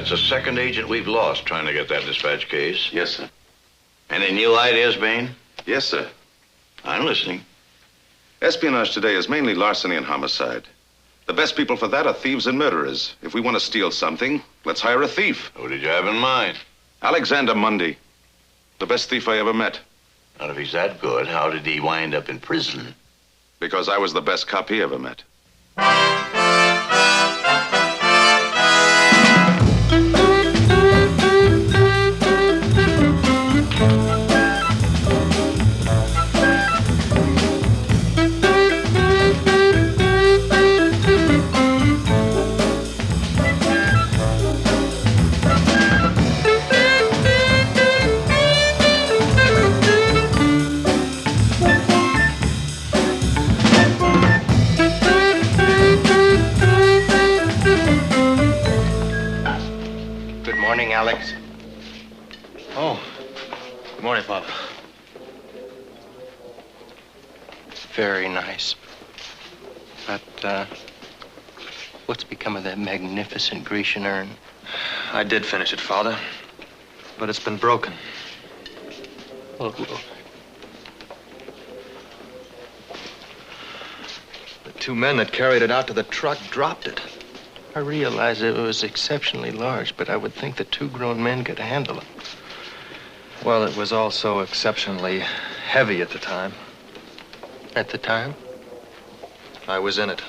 That's the second agent we've lost trying to get that dispatch case. Yes, sir. Any new ideas, Bain? Yes, sir. I'm listening. Espionage today is mainly larceny and homicide. The best people for that are thieves and murderers. If we want to steal something, let's hire a thief. Who did you have in mind? Alexander Mundy. The best thief I ever met. Not if he's that good, how did he wind up in prison? Because I was the best cop he ever met. Alex. Oh, good morning, Father. Very nice. But, what's become of that magnificent Grecian urn? I did finish it, Father, but it's been broken. Oh. The two men that carried it out to the truck dropped it. I realize it was exceptionally large, but I would think that two grown men could handle it. Well, it was also exceptionally heavy at the time. At the time? I was in it.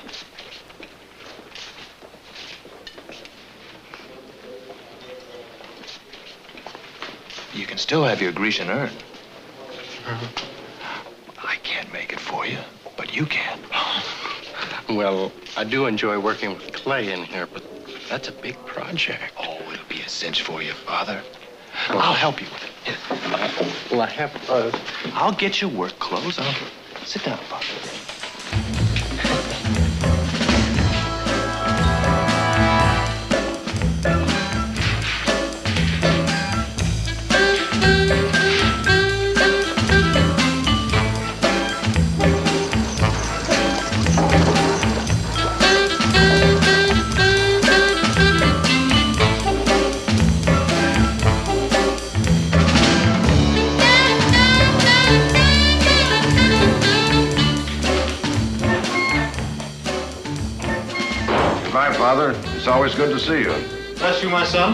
You can still have your Grecian urn. I can't make it for you, but you can. Well, I do enjoy working with clay in here, but that's a big project. Oh, it'll be a cinch for you, Father. I'll help you with it. Here. Well, I have... I'll get you work clothes. Sit down, Father. Father, it's always good to see you. Bless you, my son.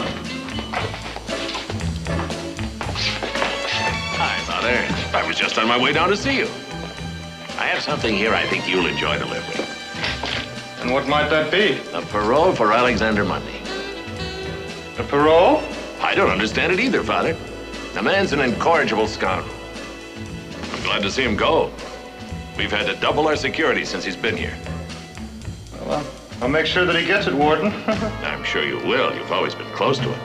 Hi, Father. I was just on my way down to see you. I have something here I think you'll enjoy to live with. And what might that be? A parole for Alexander Mundy. A parole? I don't understand it either, Father. The man's an incorrigible scoundrel. I'm glad to see him go. We've had to double our security since he's been here. Well, I'll make sure that he gets it, Warden. I'm sure you will. You've always been close to him.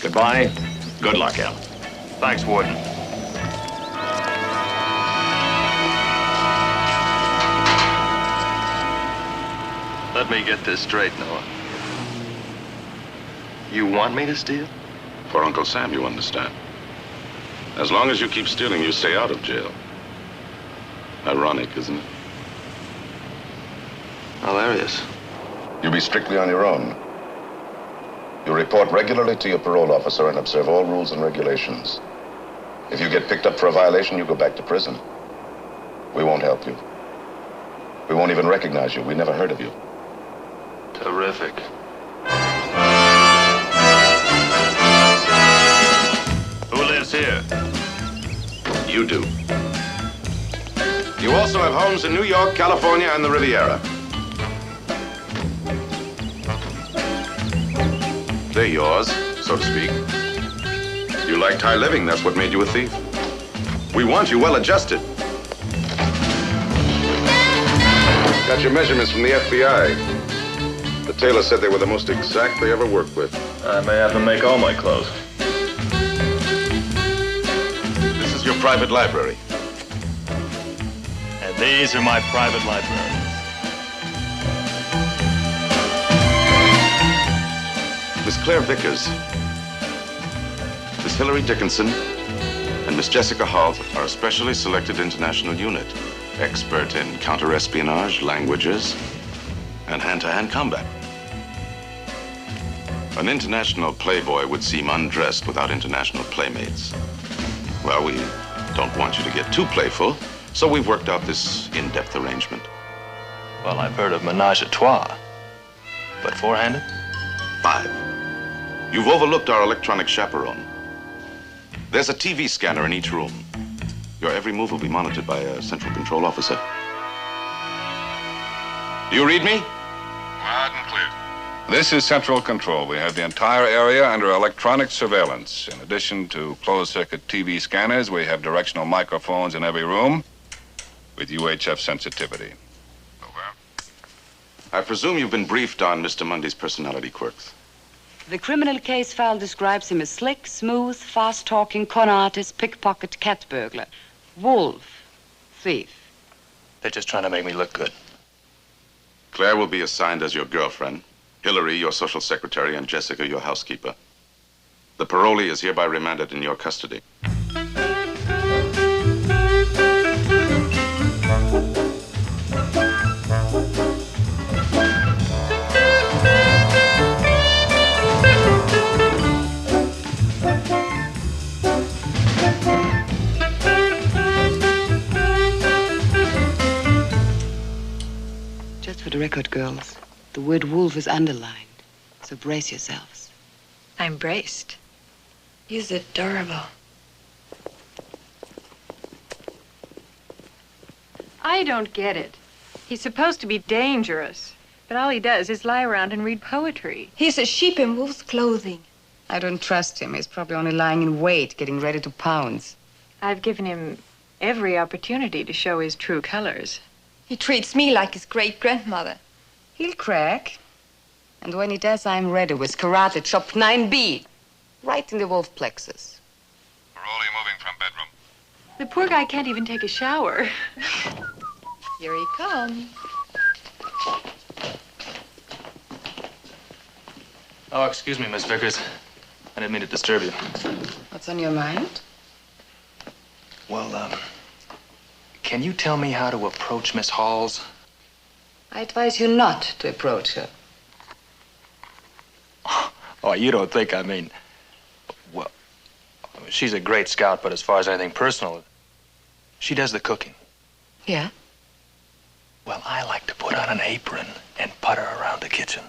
Goodbye. Good luck, Al. Thanks, Warden. Let me get this straight, Noah. You want me to steal? For Uncle Sam, you understand. As long as you keep stealing, you stay out of jail. Ironic, isn't it? Hilarious. You'll be strictly on your own. You report regularly to your parole officer and observe all rules and regulations. If you get picked up for a violation, you go back to prison. We won't help you. We won't even recognize you. We never heard of you. Terrific. Who lives here? You do. You also have homes in New York, California, and the Riviera. They're yours, so to speak. You liked high living, that's what made you a thief. We want you well adjusted. Got your measurements from the FBI. The tailor said they were the most exact they ever worked with. I may have to make all my clothes. This is your private library. And these are my private libraries. Miss Claire Vickers, Miss Hillary Dickinson, and Miss Jessica Hall are a specially selected international unit. Expert in counter-espionage, languages, and hand-to-hand combat. An international playboy would seem undressed without international playmates. Well, we don't want you to get too playful, so we've worked out this in-depth arrangement. Well, I've heard of menage a trois. But four-handed? 5. You've overlooked our electronic chaperone. There's a TV scanner in each room. Your every move will be monitored by a central control officer. Do you read me? Loud and clear. This is Central Control. We have the entire area under electronic surveillance. In addition to closed-circuit TV scanners, we have directional microphones in every room with UHF sensitivity. I presume you've been briefed on Mr. Mundy's personality quirks. The criminal case file describes him as slick, smooth, fast-talking, con artist, pickpocket, cat burglar, wolf, thief. They're just trying to make me look good. Claire will be assigned as your girlfriend, Hillary your social secretary, and Jessica your housekeeper. The parolee is hereby remanded in your custody. Just for the record, girls, the word wolf is underlined, so brace yourselves. I'm braced. He's adorable. I don't get it. He's supposed to be dangerous, but all he does is lie around and read poetry. He's a sheep in wolf's clothing. I don't trust him. He's probably only lying in wait, getting ready to pounce. I've given him every opportunity to show his true colors. He treats me like his great-grandmother. He'll crack. And when he does, I'm ready with karate chop 9B. Right in the wolf plexus. Parolee moving from bedroom. The poor guy can't even take a shower. Here he comes. Oh, excuse me, Miss Vickers. I didn't mean to disturb you. What's on your mind? Well, can you tell me how to approach Miss Halls? I advise you not to approach her. Oh, you don't think I mean... Well, she's a great scout, but as far as anything personal, she does the cooking. Yeah? Well, I like to put on an apron and putter around the kitchen.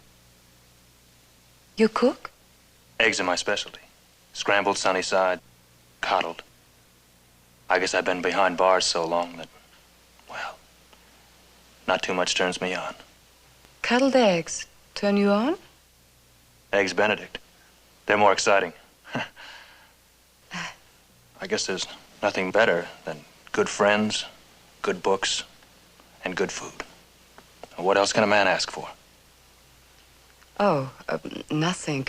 You cook? Eggs are my specialty. Scrambled sunny side, coddled. I guess I've been behind bars so long that, well, not too much turns me on. Cuddled eggs turn you on? Eggs Benedict. They're more exciting. I guess there's nothing better than good friends, good books, and good food. What else can a man ask for? Oh, nothing.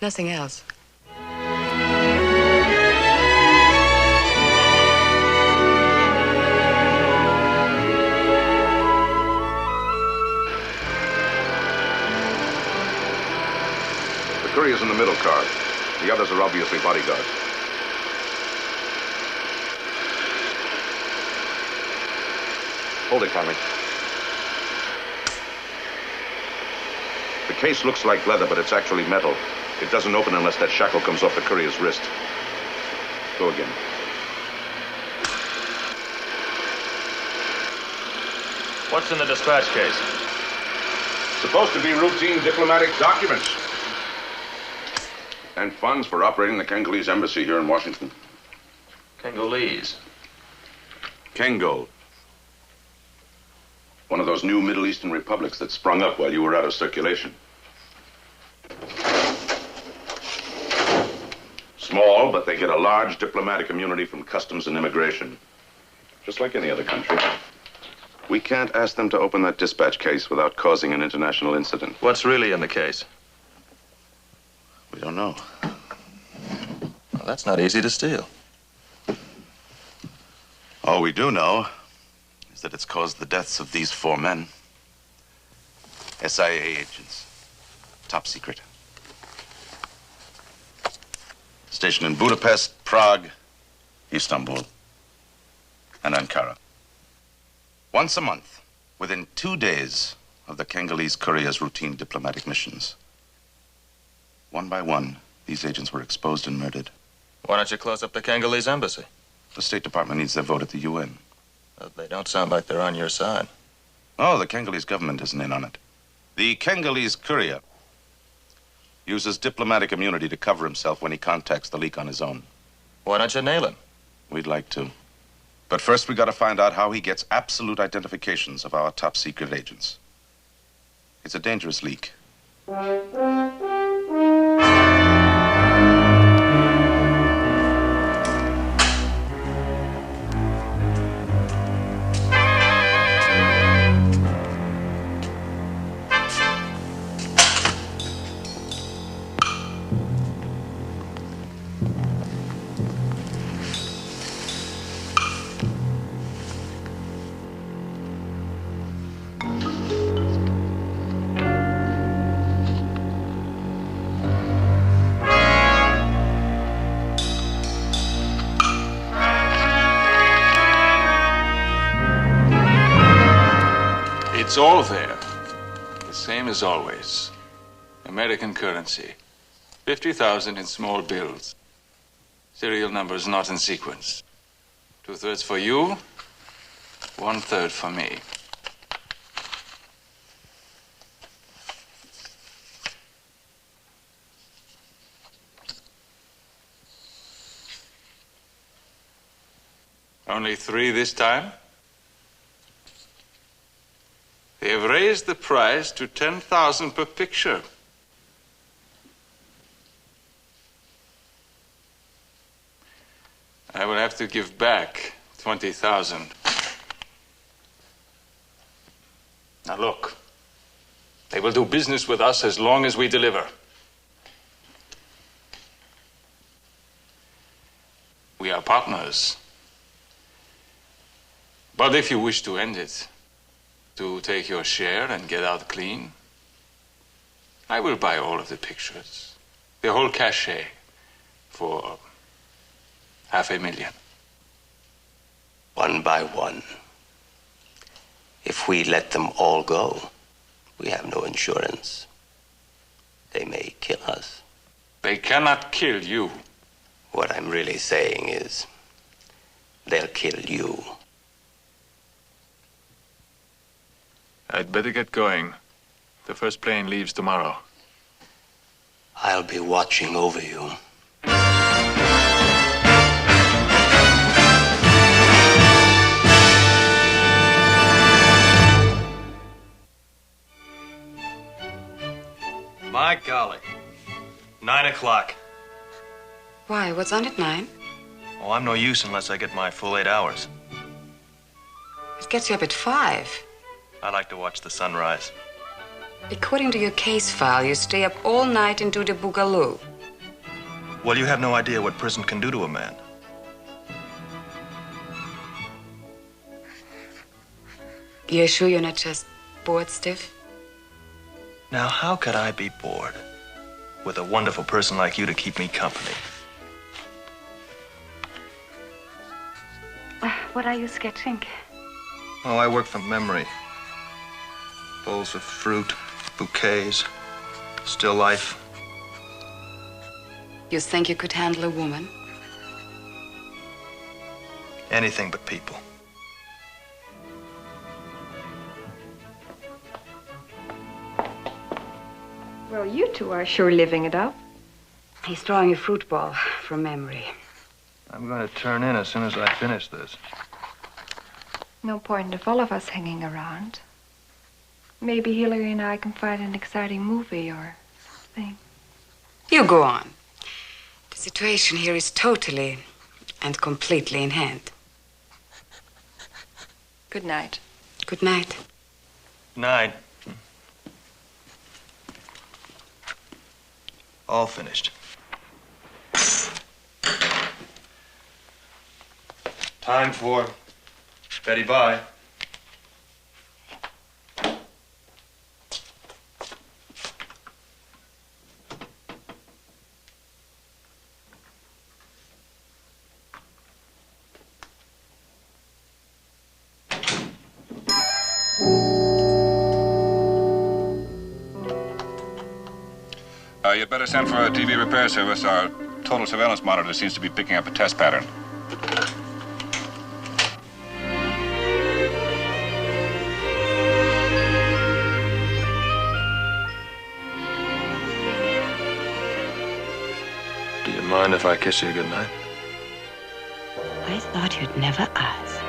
Nothing else. The courier's in the middle car. The others are obviously bodyguards. Hold it, Conley. The case looks like leather, but it's actually metal. It doesn't open unless that shackle comes off the courier's wrist. Go again. What's in the dispatch case? Supposed to be routine diplomatic documents. And funds for operating the Congolese embassy here in Washington. Congolese. Kengo. One of those new Middle Eastern republics that sprung up while you were out of circulation. Small, but they get a large diplomatic immunity from customs and immigration. Just like any other country. We can't ask them to open that dispatch case without causing an international incident. What's really in the case? We don't know. Well, that's not easy to steal. All we do know is that it's caused the deaths of these 4 men. SIA agents. Top secret. Stationed in Budapest, Prague, Istanbul. and Ankara. Once a month, within 2 days of the Congolese courier's routine diplomatic missions. One by one, these agents were exposed and murdered. Why don't you close up the Congolese embassy? The State Department needs their vote at the UN. They don't sound like they're on your side. Oh, the Congolese government isn't in on it. The Congolese courier uses diplomatic immunity to cover himself when he contacts the leak on his own. Why don't you nail him? We'd like to. But first, we gotta find out how he gets absolute identifications of our top secret agents. It's a dangerous leak. It's all there. The same as always. American currency. 50,000 in small bills. Serial numbers not in sequence. 2/3 for you, 1/3 for me. Only 3 this time? They have raised the price to 10,000 per picture. I will have to give back 20,000. Now look, they will do business with us as long as we deliver. We are partners. But if you wish to end it, to take your share and get out clean, I will buy all of the pictures, the whole cachet, for $500,000. One by one. If we let them all go, we have no insurance. They may kill us. They cannot kill you. What I'm really saying is, they'll kill you. I'd better get going. The first plane leaves tomorrow. I'll be watching over you. My golly. 9 o'clock. Why, what's on at 9? Oh, I'm no use unless I get my full 8 hours. It gets you up at 5. I like to watch the sunrise. According to your case file, you stay up all night and do the boogaloo. Well, you have no idea what prison can do to a man. You're sure you're not just bored stiff? Now, how could I be bored with a wonderful person like you to keep me company? What are you sketching? Oh, I work from memory. Bowls of fruit, bouquets, still life. You think you could handle a woman? Anything but people. Well, you two are sure living it up. He's drawing a fruit ball from memory. I'm going to turn in as soon as I finish this. No point of all of us hanging around. Maybe Hillary and I can find an exciting movie or something. You go on. The situation here is totally and completely in hand. Good night. Good night. Night. All finished. Time for Betty Bye. You'd better send for a TV repair service. Our total surveillance monitor seems to be picking up a test pattern. Do you mind if I kiss you goodnight? I thought you'd never ask.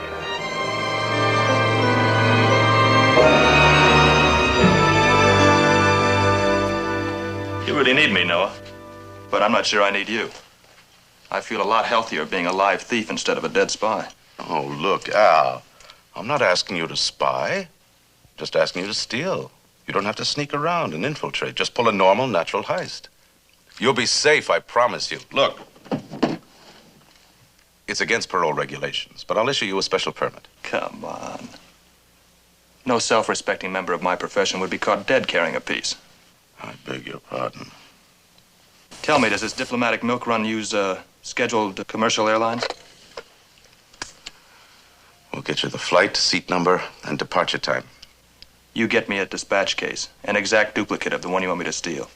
You really need me, Noah. But I'm not sure I need you. I feel a lot healthier being a live thief instead of a dead spy. Oh, look, Al. I'm not asking you to spy. Just asking you to steal. You don't have to sneak around and infiltrate. Just pull a normal, natural heist. You'll be safe, I promise you. Look. It's against parole regulations, but I'll issue you a special permit. Come on. No self-respecting member of my profession would be caught dead carrying a piece. I beg your pardon. Tell me, does this diplomatic milk run use scheduled commercial airlines? We'll get you the flight, seat number, and departure time. You get me a dispatch case, an exact duplicate of the one you want me to steal.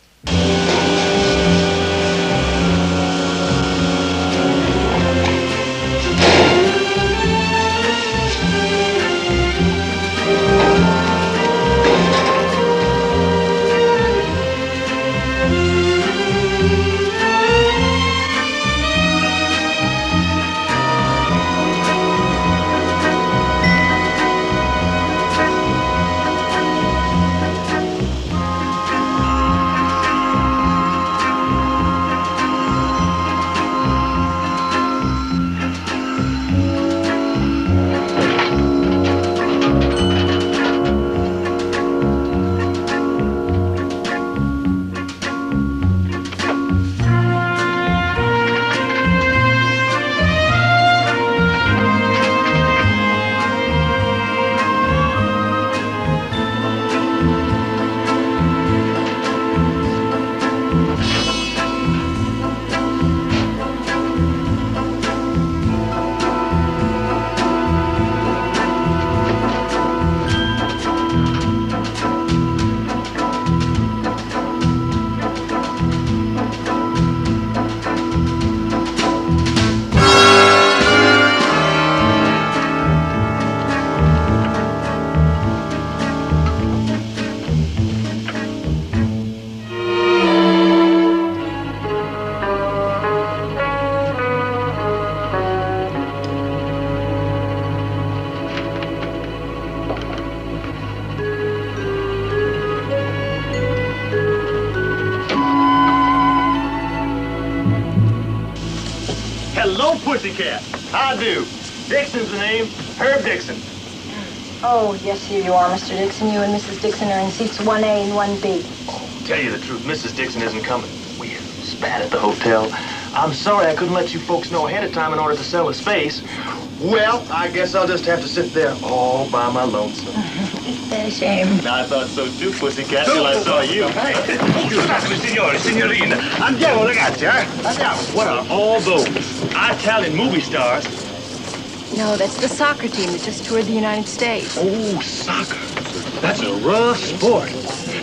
Pussycat. How do? Dixon's the name. Herb Dixon. Oh, yes, here you are, Mr. Dixon. You and Mrs. Dixon are in seats 1A and 1B. Oh, tell you the truth, Mrs. Dixon isn't coming. We had a spat at the hotel. I'm sorry I couldn't let you folks know ahead of time in order to sell the space. Well, I guess I'll just have to sit there all by my lonesome. It's a shame. I thought so too, Pussycat, till I saw you. Scusate, signore, signorina. Andiamo, ragazzi, eh? Andiamo. What are all those Italian movie stars? No, that's the soccer team that just toured the United States. Oh, soccer. That's a rough sport.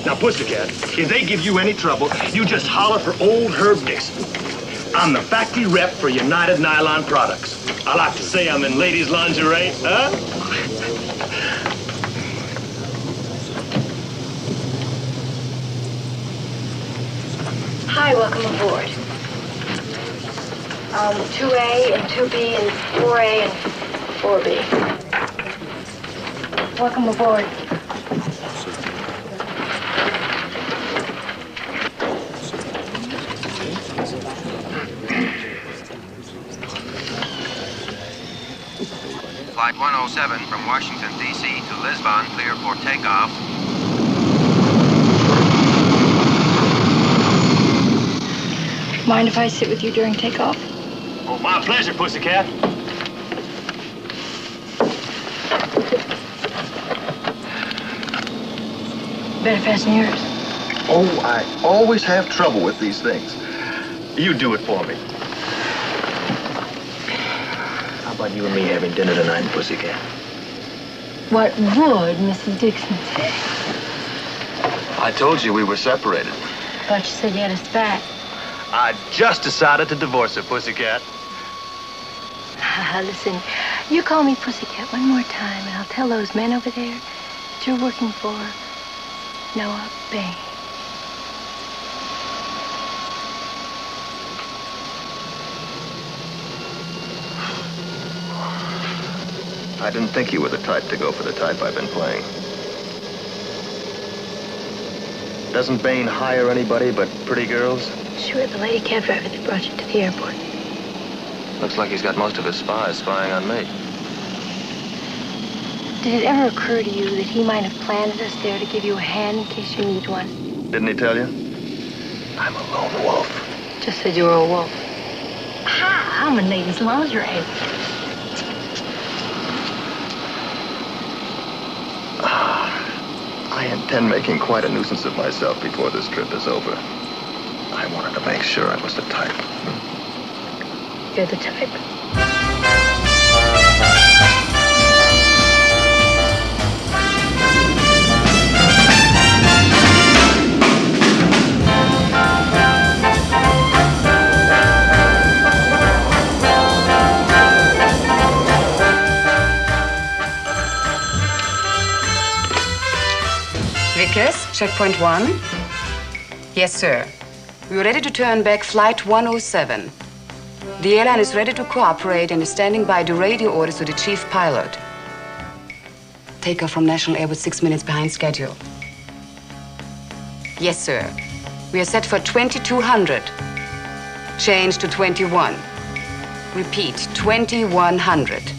Now, Pussycat, if they give you any trouble, you just holler for old Herb Dixon. I'm the factory rep for United Nylon Products. I like to say I'm in ladies' lingerie, huh? Hi, welcome aboard. 2A and 2B and 4A and 4B. Welcome aboard. Flight 107 from Washington, D.C. to Lisbon, clear for takeoff. Mind if I sit with you during takeoff? Oh, my pleasure, Pussycat. Better fasten yours. Oh, I always have trouble with these things. You do it for me. How about you and me having dinner tonight, Pussycat? What would Mrs. Dixon say? I told you we were separated. Thought you said you had a spat. I just decided to divorce her, Pussycat. Listen, you call me Pussycat one more time, and I'll tell those men over there that you're working for Noah Bain. I didn't think you were the type to go for the type I've been playing. Doesn't Bain hire anybody but pretty girls? Sure, the lady cab driver that brought you to the airport. Looks like he's got most of his spies spying on me. Did it ever occur to you that he might have planted us there to give you a hand in case you need one? Didn't he tell you? I'm a lone wolf. Just said you were a wolf. Ha! I'm in ladies' lingerie. I intend making quite a nuisance of myself before this trip is over. I wanted to make sure I was the type. You're the type. Vickers, checkpoint 1. Yes, sir. We're ready to turn back flight 107. The airline is ready to cooperate and is standing by to radio orders to the chief pilot. Takeoff from National Airport 6 minutes behind schedule. Yes, sir. We are set for 2200. Change to 21. Repeat, 2100.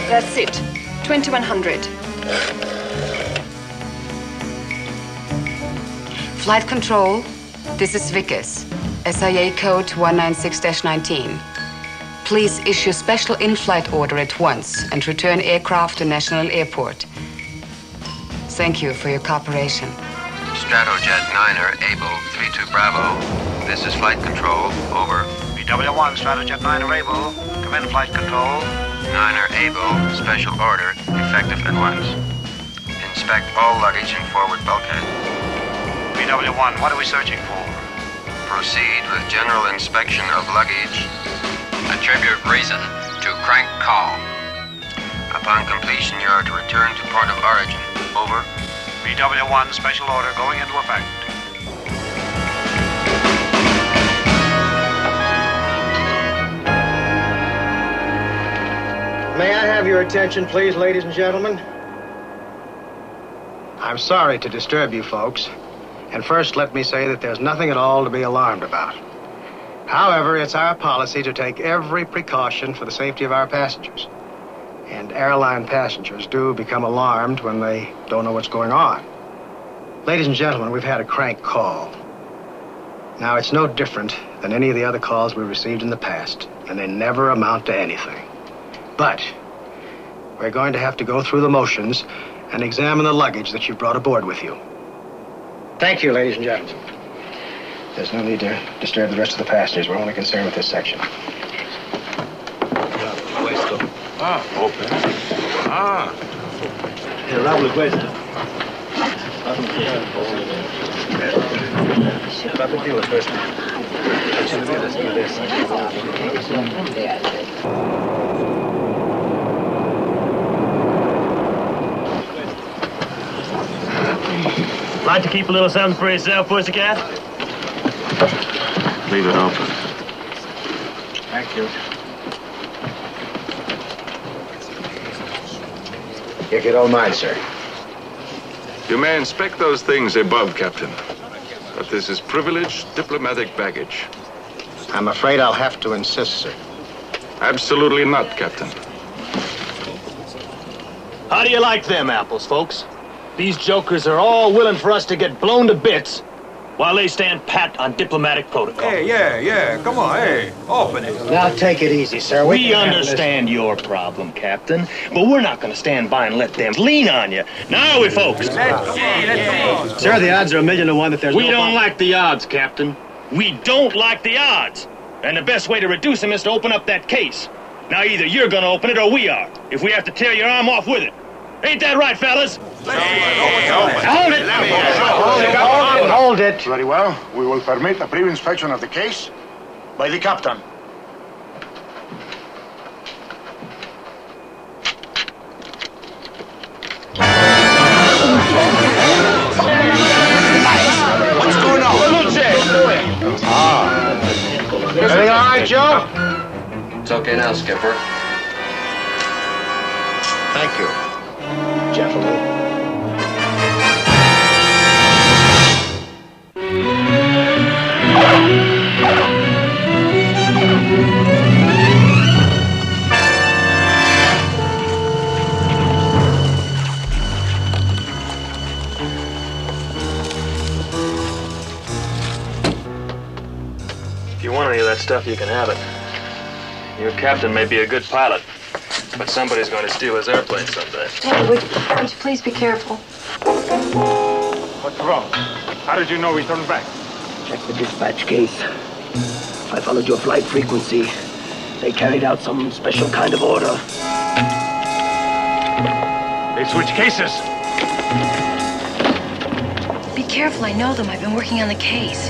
That's it. 2100. Flight control, this is Vickers. SIA code 196-19. Please issue special in-flight order at once and return aircraft to National Airport. Thank you for your cooperation. Stratojet 9er, Able, 32 Bravo. This is flight control. Over. BW1, Stratojet 9er, Able. Come in, flight control. 9er, Able, special order, effective at once. Inspect all luggage in forward bulkhead. BW1, what are we searching for? Proceed with general inspection of luggage. Attribute reason to crank call. Upon completion, you are to return to port of origin. Over. BW1, special order going into effect. May I have your attention, please, ladies and gentlemen? I'm sorry to disturb you folks. And first, let me say that there's nothing at all to be alarmed about. However, it's our policy to take every precaution for the safety of our passengers. And airline passengers do become alarmed when they don't know what's going on. Ladies and gentlemen, we've had a crank call. Now, it's no different than any of the other calls we received in the past, and they never amount to anything. But we're going to have to go through the motions and examine the luggage that you brought aboard with you. Thank you, ladies and gentlemen. There's no need to disturb the rest of the passengers. We're only concerned with this section. Open. Hablo questo. Like to keep a little something for yourself, Pussycat? Leave it open. Thank you. If you don't mind, sir. You may inspect those things above, Captain. But this is privileged diplomatic baggage. I'm afraid I'll have to insist, sir. Absolutely not, Captain. How do you like them apples, folks? These jokers are all willing for us to get blown to bits while they stand pat on diplomatic protocol. Hey, yeah. Come on, hey. Open it. Now, take it easy, sir. We understand your problem, Captain, but we're not going to stand by and let them lean on you. Now are we, folks? Sir, the odds are 1,000,000 to 1 that there's We don't like the odds, Captain. We don't like the odds. And the best way to reduce him is to open up that case. Now, either you're gonna open it or we are. If we have to tear your arm off with it. Ain't that right, fellas? Hold it! Hold it! Very well. We will permit a brief inspection of the case by the captain. What's going on? Everything all right, Joe? It's okay now, Skipper. Thank you, gentlemen. If you want any of that stuff, you can have it. Your captain may be a good pilot, but somebody's going to steal his airplane someday. Hey, would you please be careful? What's wrong? How did you know we turned back? Check the dispatch case. I followed your flight frequency. They carried out some special kind of order. They switched cases. Be careful, I know them. I've been working on the case.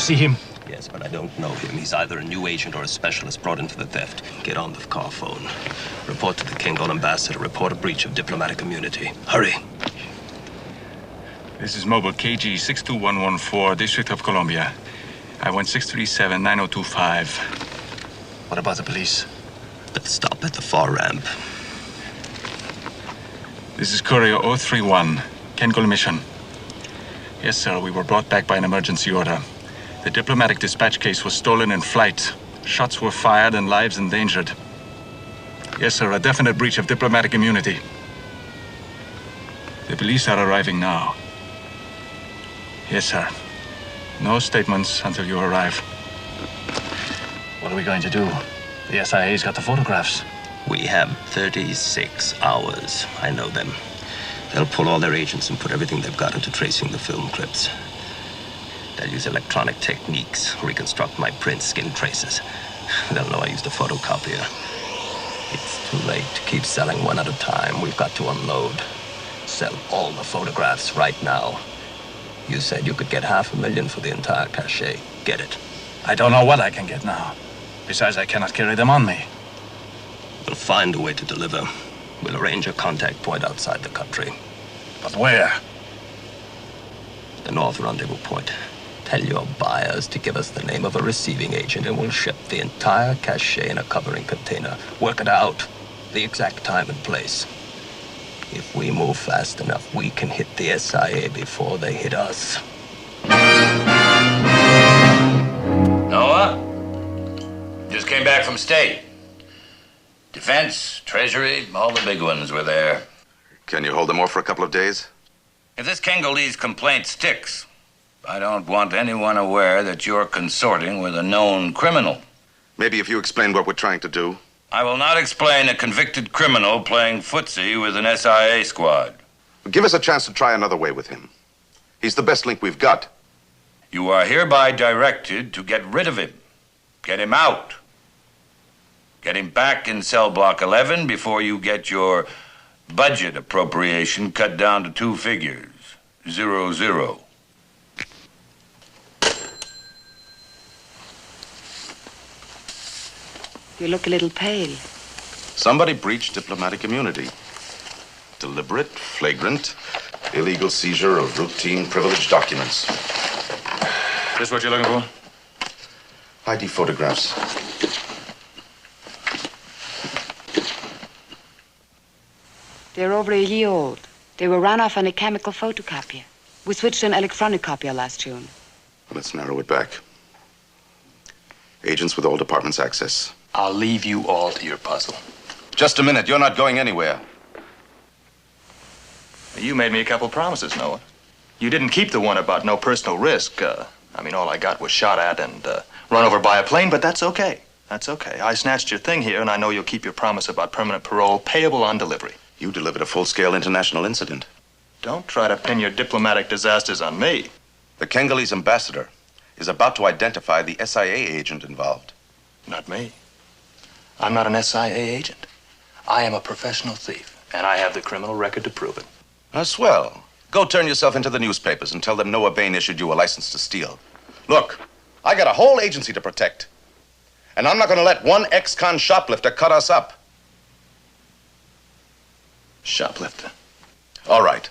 See him? Yes, but I don't know him. He's either a new agent or a specialist brought in for the theft. Get on the car phone. Report to the Kingdom ambassador. Report a breach of diplomatic immunity. Hurry. This is mobile KG 62114, District of Columbia. I want 637-9025. What about the police? Let's stop at the far ramp. This is Courier 031, Kengol Mission. Yes, sir, we were brought back by an emergency order. The diplomatic dispatch case was stolen in flight. Shots were fired and lives endangered. Yes, sir, a definite breach of diplomatic immunity. The police are arriving now. Yes, sir. No statements until you arrive. What are we going to do? The SIA's got the photographs. We have 36 hours. I know them. They'll pull all their agents and put everything they've got into tracing the film clips. They'll use electronic techniques, reconstruct my print skin traces. They'll know I used a photocopier. It's too late to keep selling one at a time. We've got to unload. Sell all the photographs right now. You said you could get $500,000 for the entire cachet. Get it. I don't know what I can get now. Besides, I cannot carry them on me. We'll find a way to deliver. We'll arrange a contact point outside the country. But where? The North Rendezvous Point. Tell your buyers to give us the name of a receiving agent and we'll ship the entire cachet in a covering container. Work it out. The exact time and place. If we move fast enough, we can hit the SIA before they hit us. Noah? Just came back from state. Defense, Treasury, all the big ones were there. Can you hold them off for a couple of days? If this Kengolese complaint sticks, I don't want anyone aware that you're consorting with a known criminal. Maybe if you explain what we're trying to do. I will not explain a convicted criminal playing footsie with an SIA squad. Give us a chance to try another way with him. He's the best link we've got. You are hereby directed to get rid of him. Get him out. Get him back in cell block 11 before you get your budget appropriation cut down to 2 figures. 00. You look a little pale. Somebody breached diplomatic immunity. Deliberate, flagrant, illegal seizure of routine privileged documents. This what you're looking for? ID photographs. They're over a year old. They were run off on a chemical photocopier. We switched to an electronic copier last June. Let's narrow it back. Agents with all departments access. I'll leave you all to your puzzle. Just a minute. You're not going anywhere. You made me a couple promises, Noah. You didn't keep the one about no personal risk. All I got was shot at and run over by a plane, but that's okay. That's okay. I snatched your thing here, and I know you'll keep your promise about permanent parole payable on delivery. You delivered a full-scale international incident. Don't try to pin your diplomatic disasters on me. The Kengolese ambassador is about to identify the SIA agent involved. Not me. I'm not an SIA agent. I am a professional thief, and I have the criminal record to prove it. Swell. Go turn yourself into the newspapers and tell them Noah Bain issued you a license to steal. Look, I got a whole agency to protect. And I'm not going to let one ex-con shoplifter cut us up. Shoplifter? All right.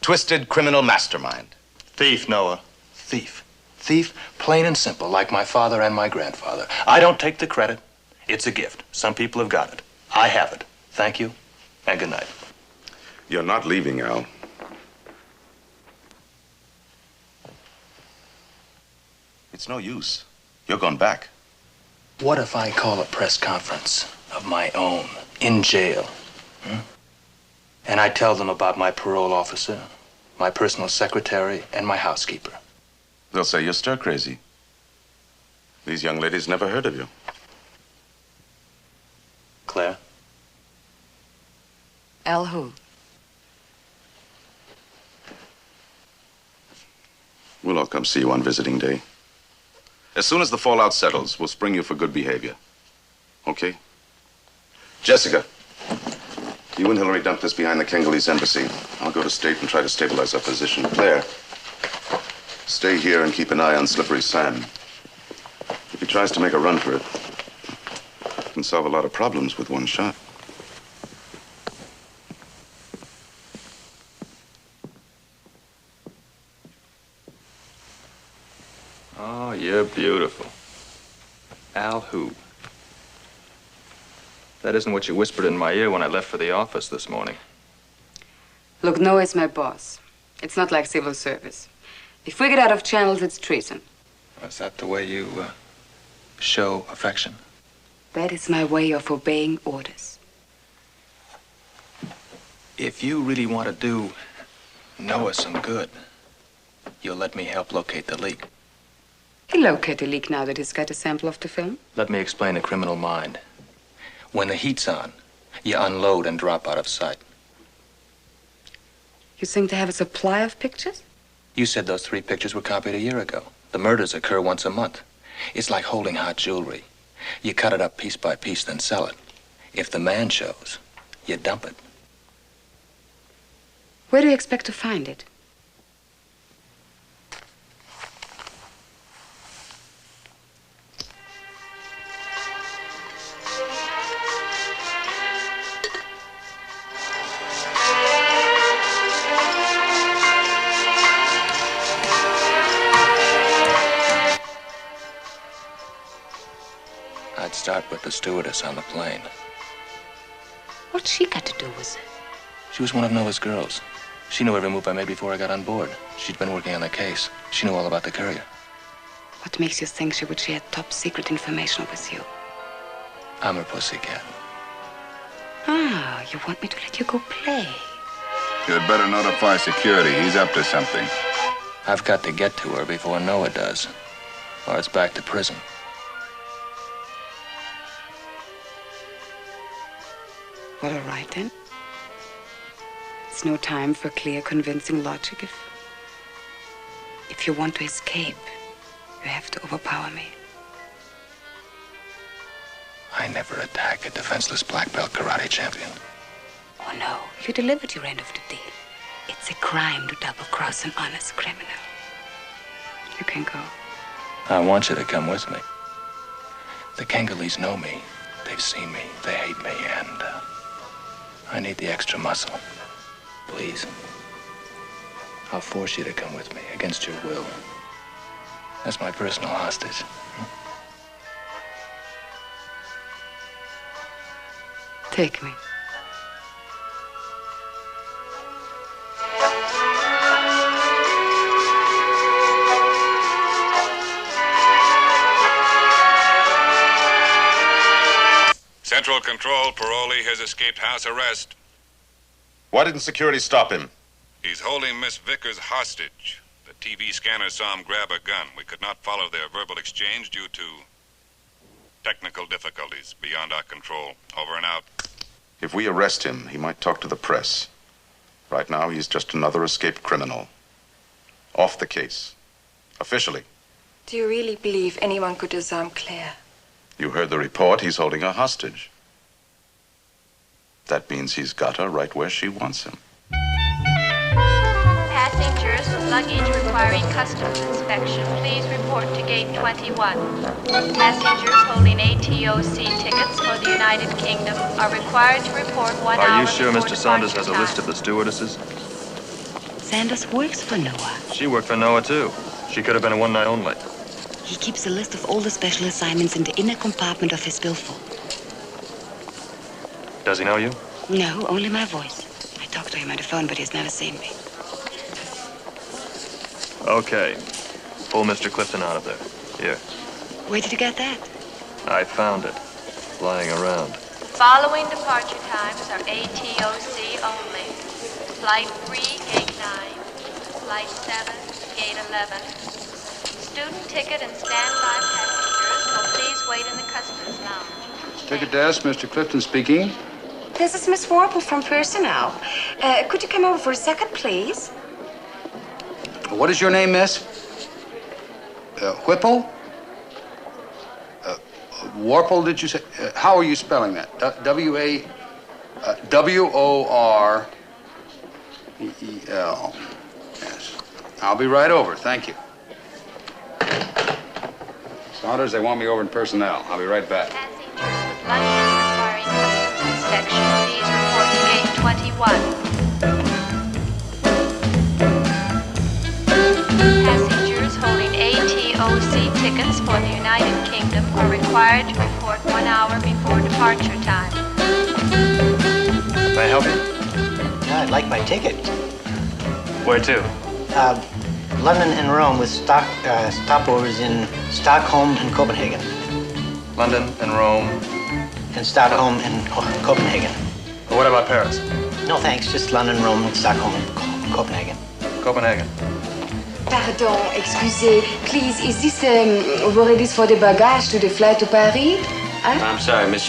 Twisted criminal mastermind. Thief, Noah. Thief. Thief, plain and simple, like my father and my grandfather. I don't take the credit. It's a gift. Some people have got it. I have it. Thank you, and good night. You're not leaving, Al. It's no use. You're going back. What if I call a press conference of my own in jail? And I tell them about my parole officer, my personal secretary, and my housekeeper? They'll say you're stir crazy. These young ladies never heard of you. Claire? Al who? We'll all come see you on visiting day. As soon as the fallout settles, we'll spring you for good behavior. Okay? Jessica, you and Hillary dump this behind the Kengolese embassy. I'll go to state and try to stabilize our position. Claire, stay here and keep an eye on Slippery Sam. If he tries to make a run for it, he can solve a lot of problems with one shot. Oh, you're beautiful. Al who? That isn't what you whispered in my ear when I left for the office this morning. Look, Noah's my boss. It's not like civil service. If we get out of channels, it's treason. Is that the way you show affection? That is my way of obeying orders. If you really want to do Noah some good, you'll let me help locate the leak. He'll locate a leak now that he's got a sample of the film. Let me explain the criminal mind. When the heat's on, you unload and drop out of sight. You think they have a supply of pictures? You said those 3 pictures were copied a year ago. The murders occur once a month. It's like holding hot jewelry. You cut it up piece by piece, then sell it. If the man shows, you dump it. Where do you expect to find it? I'd start with the stewardess on the plane. What's she got to do with it? She was one of Noah's girls. She knew every move I made before I got on board. She'd been working on the case. She knew all about the courier. What makes you think she would share top secret information with you? I'm her pussycat. Ah, you want me to let you go play? You'd better notify security. He's up to something. I've got to get to her before Noah does, or it's back to prison. Well, all right then. It's no time for clear, convincing logic. If you want to escape, you have to overpower me. I never attack a defenseless black belt karate champion. Oh, no. You delivered your end of the deal. It's a crime to double-cross an honest criminal. You can go. I want you to come with me. The Kengalese know me. They've seen me. They hate me, and I need the extra muscle. Please. I'll force you to come with me against your will. That's my personal hostage. Take me. Central Control, parolee has escaped house arrest. Why didn't security stop him? He's holding Miss Vickers hostage. The TV scanner saw him grab a gun. We could not follow their verbal exchange due to technical difficulties beyond our control. Over and out. If we arrest him, he might talk to the press. Right now, he's just another escaped criminal. Off the case. Officially. Do you really believe anyone could disarm Claire? You heard the report. He's holding her hostage. That means he's got her right where she wants him. Passengers with luggage requiring customs inspection, please report to gate 21. Passengers holding ATOC tickets for the United Kingdom are required to report 1 hour. Are you sure before Mr. Saunders has departure a list of the stewardesses? Sanders works for Noah. She worked for Noah, too. She could have been a one night only. He keeps a list of all the special assignments in the inner compartment of his billfold. Does he know you? No, only my voice. I talked to him on the phone, but he's never seen me. Okay. Pull Mr. Clifton out of there. Here. Where did you get that? I found it. Lying around. Following departure times are ATOC only. Flight 3, gate 9. Flight 7, gate 11. Student ticket and standby passengers will please wait in the customs lounge. Ticket desk, Mr. Clifton speaking. This is Miss Warple from personnel. Could you come over for a second, please? What is your name, miss? Whipple? Warple, did you say? How are you spelling that? W-A-W-O-R-E-E-L. Yes. I'll be right over. Thank you. Saunders, they want me over in personnel. I'll be right back. Luggage requiring customs inspection, please report to gate 21. Passengers holding ATOC tickets for the United Kingdom are required to report 1 hour before departure time. May I help you? I'd like my ticket. Where to? London and Rome with stopovers in Stockholm and Copenhagen. London and Rome. And Stockholm and Copenhagen. Well, what about Paris? No, thanks. Just London, Rome, Stockholm, and Copenhagen. Copenhagen. Pardon, excusez. Please, is this where it is for the baggage to the flight to Paris? Huh? I'm sorry, miss.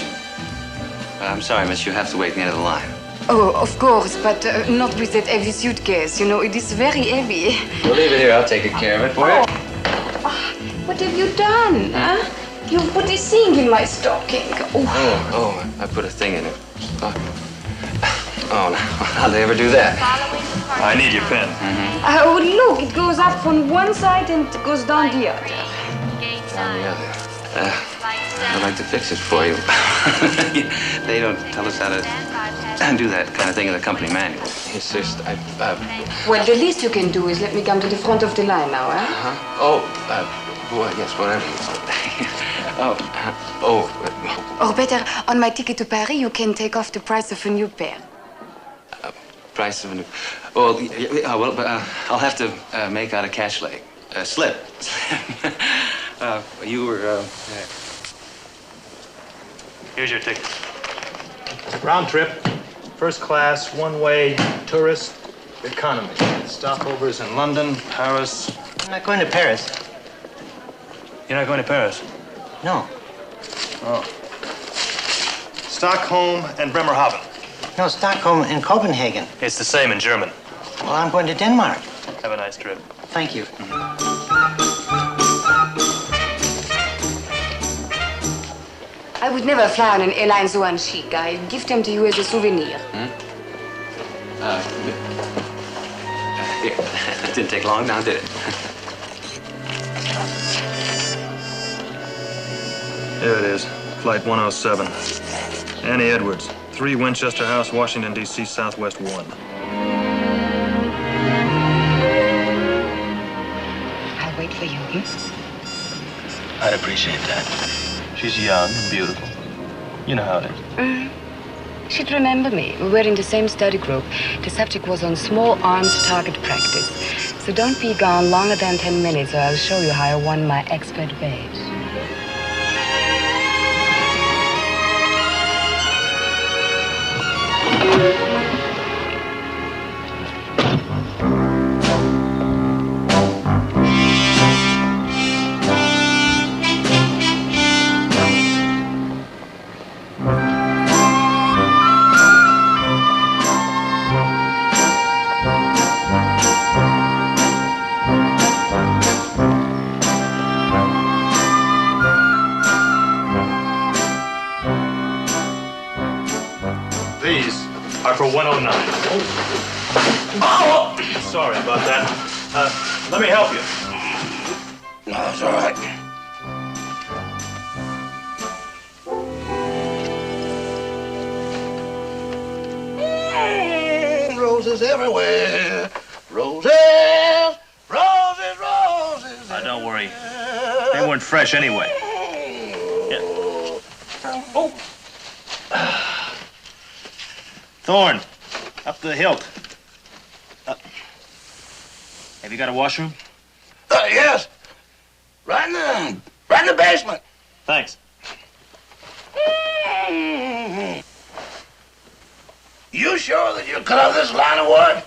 You have to wait at the end of the line. Oh, of course, but not with that heavy suitcase. You know, it is very heavy. We'll leave it here. I'll take care of it for you. What have you done, huh? You put this thing in my stocking. Oh, I put a thing in it. Oh, no. How'd they ever do that? I need your pen. Oh, look, it goes up from one side and it goes down the other. Down the other. I'd like to fix it for you. They don't tell us how to do that kind of thing in the company manual. It's just, Well, the least you can do is let me come to the front of the line now, huh? Well, yes, whatever. Or better, on my ticket to Paris, you can take off the price of a new pair. Price of a new... Well, but I'll have to make out a cash slip. You were, Here's your ticket. Round trip, first class, one-way, tourist, economy. Stopovers in London, Paris. I'm not going to Paris. You're not going to Paris? No. Oh. Stockholm and Bremerhaven. No, Stockholm and Copenhagen. It's the same in German. Well, I'm going to Denmark. Have a nice trip. Thank you. I would never fly on an airline so unchic. I give them to you as a souvenir. Here, that didn't take long now, did it? Here it is, Flight 107. Annie Edwards, 3 Winchester House, Washington, D.C., Southwest 1. I'll wait for you. I'd appreciate that. She's young and beautiful. You know how it is. She'd remember me. We were in the same study group. The subject was on small arms target practice. So don't be gone longer than 10 minutes or I'll show you how I won my expert badge. These are for 109. Oh! Sorry about that. Let me help you. No, it's all right. Roses everywhere. Roses, roses, roses. Don't worry. They weren't fresh anyway. Yeah. Oh! Thorne, up the hilt. Have you got a washroom? Yes. Right in the basement. Thanks. You sure that you'll cut out this line of wood?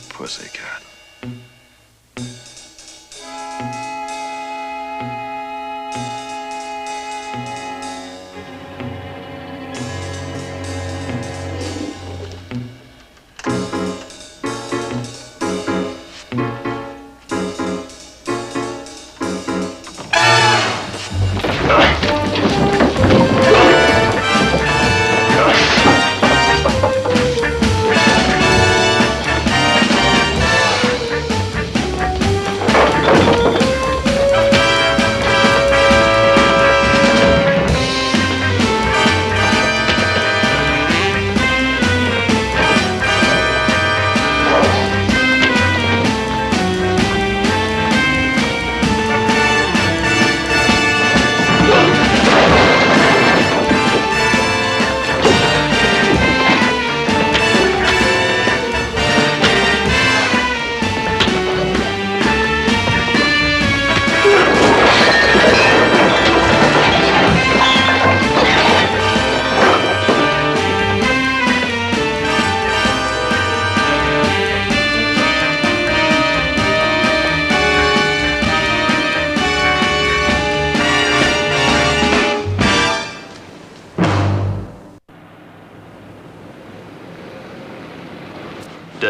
Pussycat.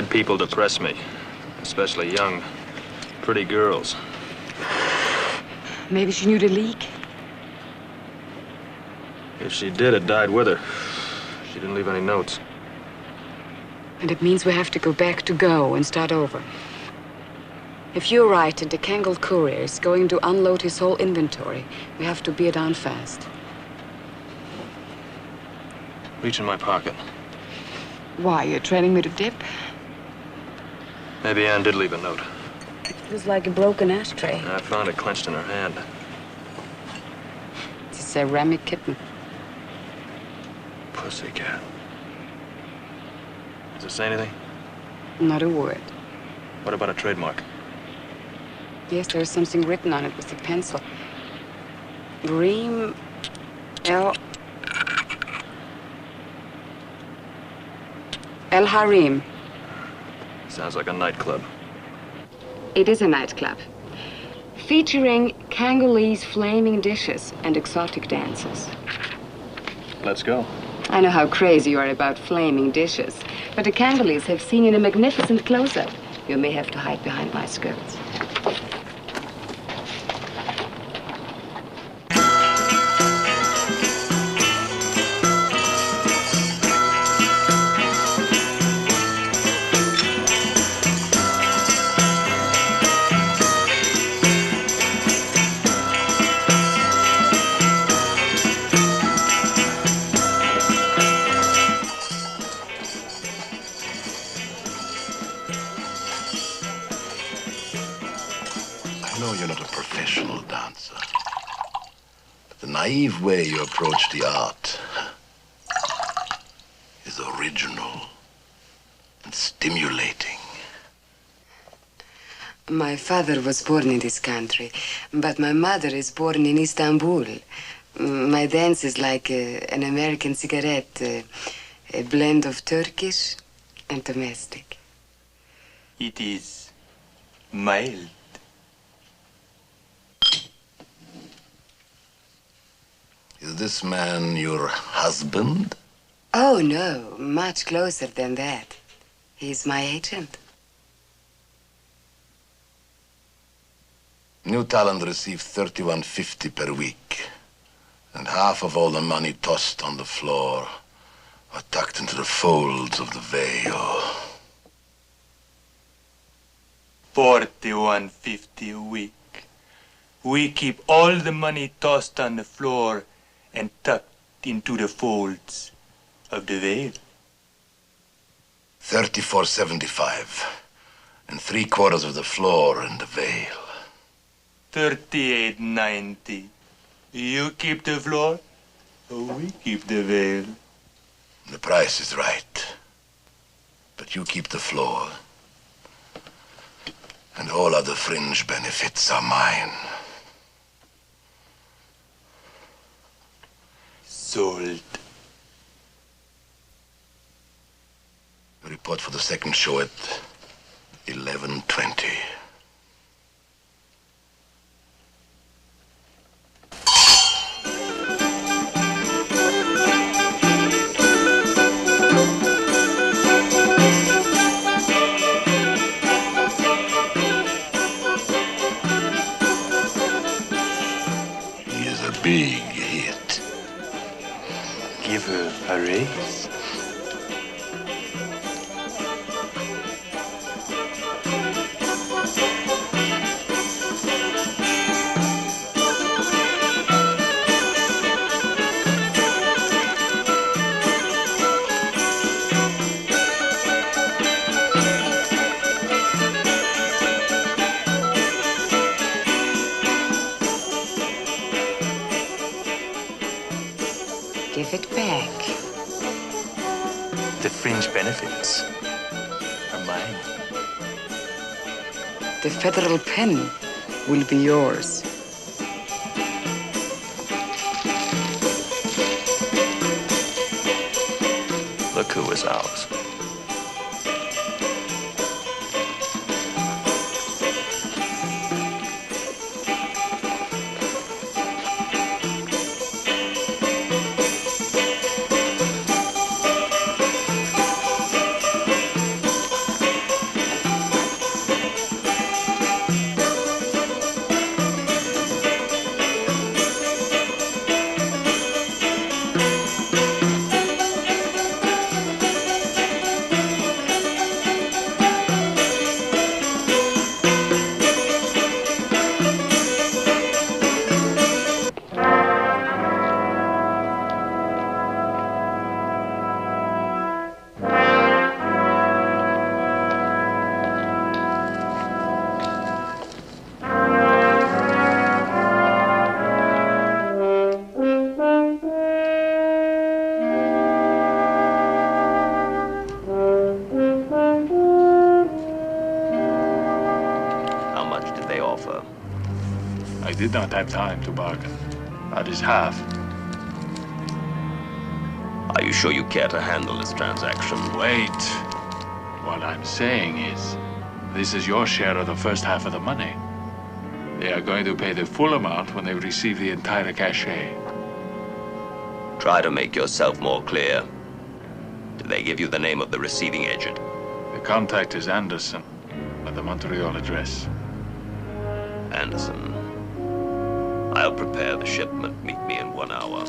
Bad people depress me, especially young, pretty girls. Maybe she knew the leak. If she did, it died with her. She didn't leave any notes. And it means we have to go back to Go and start over. If you're right and the Kangol courier is going to unload his whole inventory, we have to bear down fast. Reach in my pocket. Why, you're training me to dip? Maybe Anne did leave a note. It feels like a broken ashtray. I found it clenched in her hand. It's a ceramic kitten. Pussycat. Does it say anything? Not a word. What about a trademark? Yes, there's something written on it with a pencil. Reem El Harim. Sounds like a nightclub. It is a nightclub. Featuring Congolese flaming dishes and exotic dances. Let's go. I know how crazy you are about flaming dishes, but the Congolese have seen you in a magnificent close-up. You may have to hide behind my skirts. naive way you approach the art is original and stimulating. My father was born in this country, but my mother is born in Istanbul. My dance is like an American cigarette, a blend of Turkish and domestic. It is mild. Is this man your husband? Oh, no, much closer than that. He's my agent. New talent receives $31.50 per week, and half of all the money tossed on the floor are tucked into the folds of the veil. $41.50 a week. We keep all the money tossed on the floor and tucked into the folds of the veil. $34.75, and 3/4 of the floor in the veil. $38.90. You keep the floor, or we keep the veil. The price is right, but you keep the floor, and all other fringe benefits are mine. Sold. Report for the second show at 11:20. He is a big hit. Give her a raise. Give it back. The fringe benefits are mine. The federal pen will be yours. Look who was ours. did not have time to bargain. That is half. Are you sure you care to handle this transaction? Wait. What I'm saying is, this is your share of the first half of the money. They are going to pay the full amount when they receive the entire cachet. Try to make yourself more clear. Did they give you the name of the receiving agent? The contact is Anderson, at the Montreal address. Anderson. I'll prepare the shipment. Meet me in 1 hour.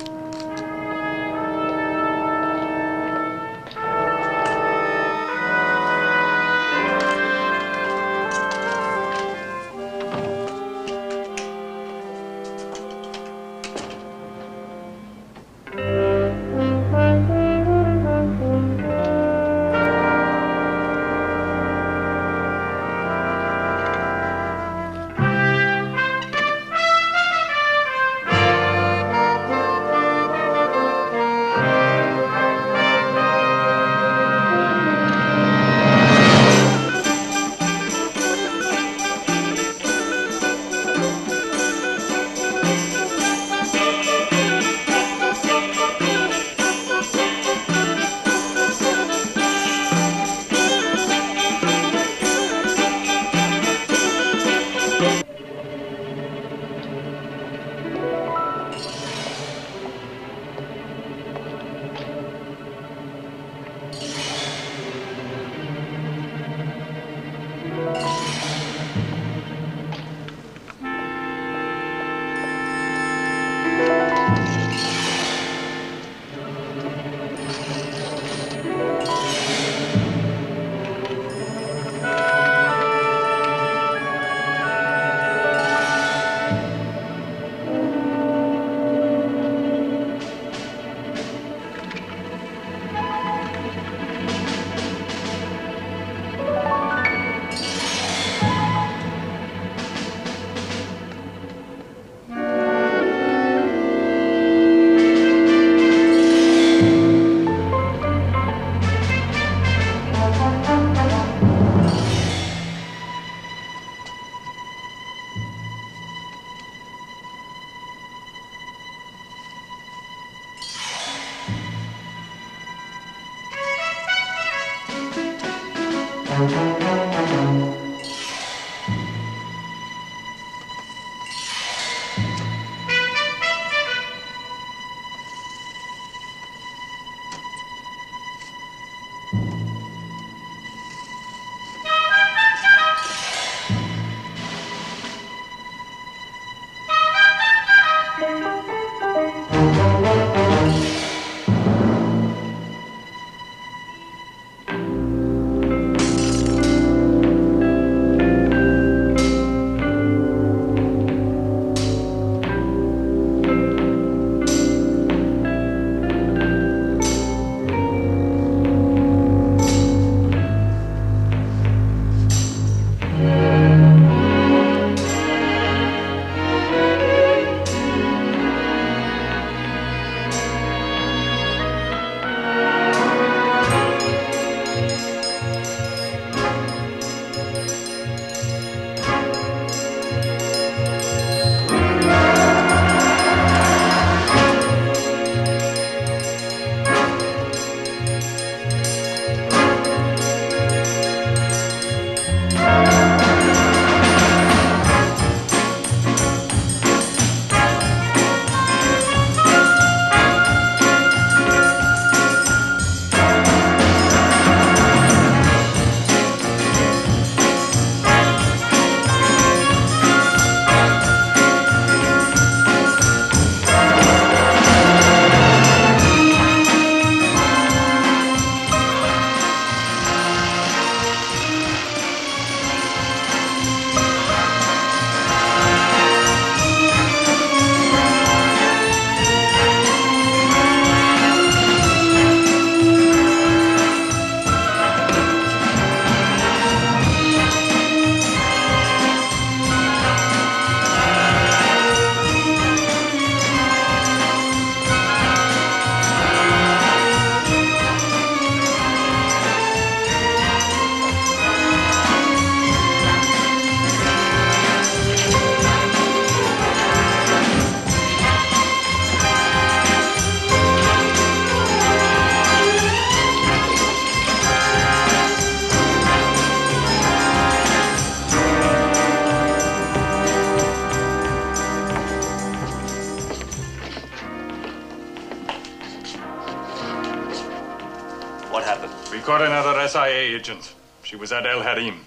We caught another SIA agent. She was at El Harim.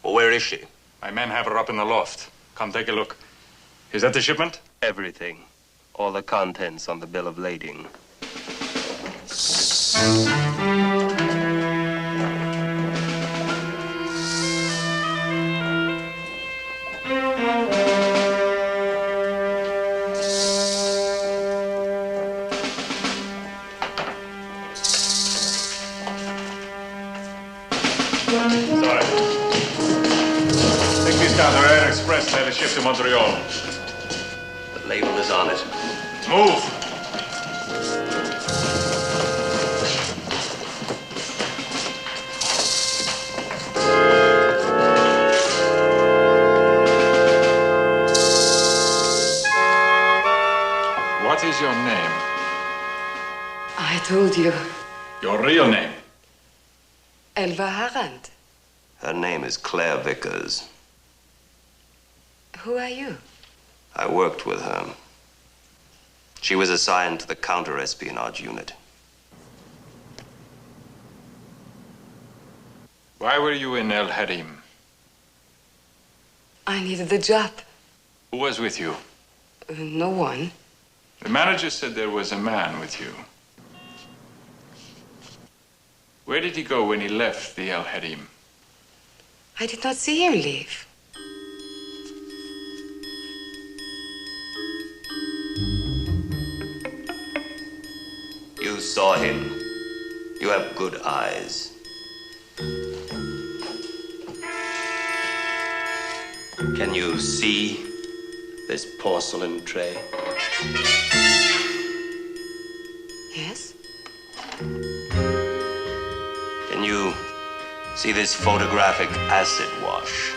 Well, where is she? My men have her up in the loft. Come take a look. Is that the shipment? Everything. All the contents on the bill of lading. Sorry. Take this down to Air Express to have it shipped to Montreal. The label is on it. Move! What is your name? I told you. Your real name? Elva Harand. Her name is Claire Vickers. Who are you? I worked with her. She was assigned to the counter-espionage unit. Why were you in El Harim? I needed the job. Who was with you? No one. The manager said there was a man with you. Where did he go when he left the El Harim? I did not see him leave. You saw him. You have good eyes. Can you see this porcelain tray? Yes? Can you see this photographic acid wash?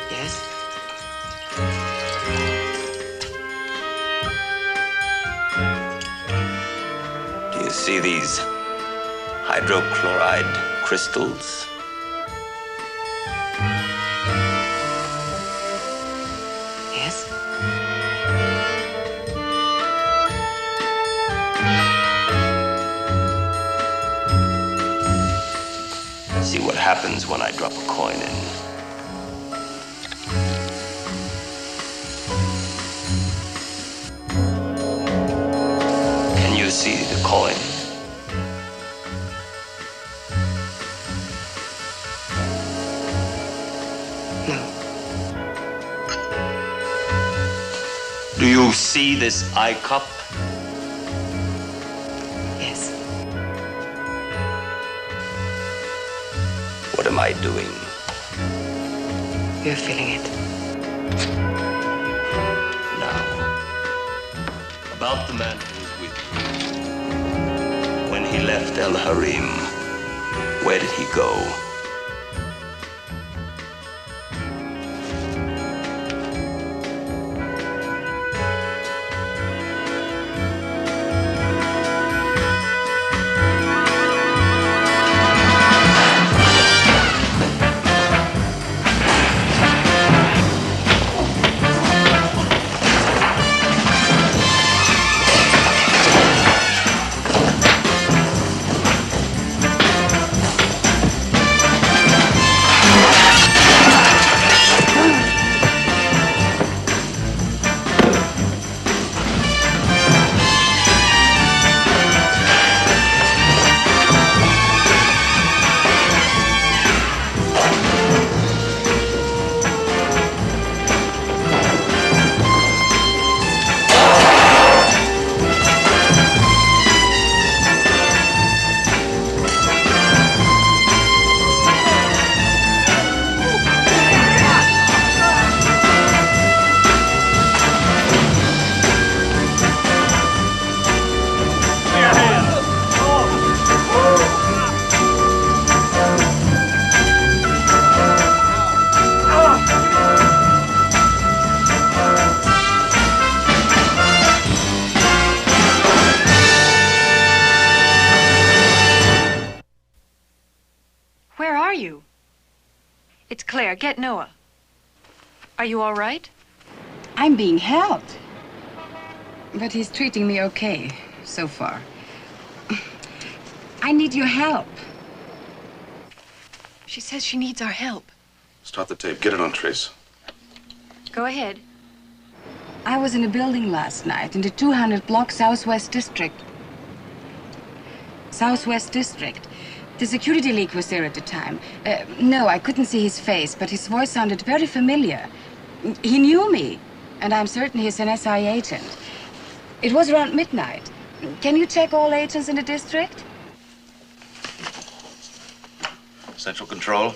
Yes? Do you see these hydrochloride crystals? Yes? See what happens when I drop a coin in. Can you see the coin? No. Do you see this eye cup? Yes. What am I doing? You're feeling it. Now, about the man who was with you. When he left El Harim, where did he go? Where are you? It's Claire. Get Noah. Are you all right? I'm being held. But he's treating me okay. so far. I need your help. She says she needs our help. Start the tape. Get it on Trace. Go ahead. I was in a building last night in the 200 block Southwest District. Southwest District. The security leak was there at the time. No, I couldn't see his face, but his voice sounded very familiar. He knew me, and I'm certain he's an SI agent. It was around midnight. Can you check all agents in the district? Central Control.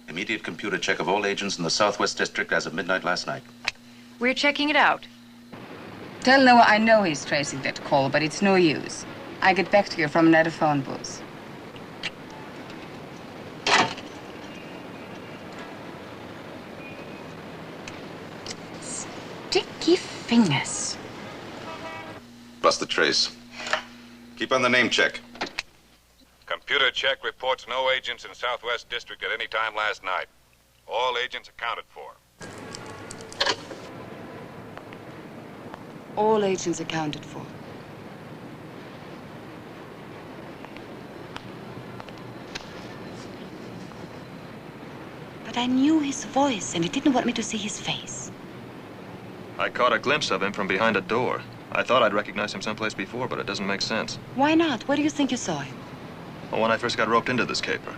Immediate computer check of all agents in the Southwest District as of midnight last night. We're checking it out. Tell Noah I know he's tracing that call, but it's no use. I get back to you from another phone booth. Sticky fingers. Bust the trace. Keep on the name check. Computer check reports no agents in Southwest District at any time last night. All agents accounted for. All agents accounted for. But I knew his voice, and he didn't want me to see his face. I caught a glimpse of him from behind a door. I thought I'd recognized him someplace before, but it doesn't make sense. Why not? Where do you think you saw him? Well, when I first got roped into this caper,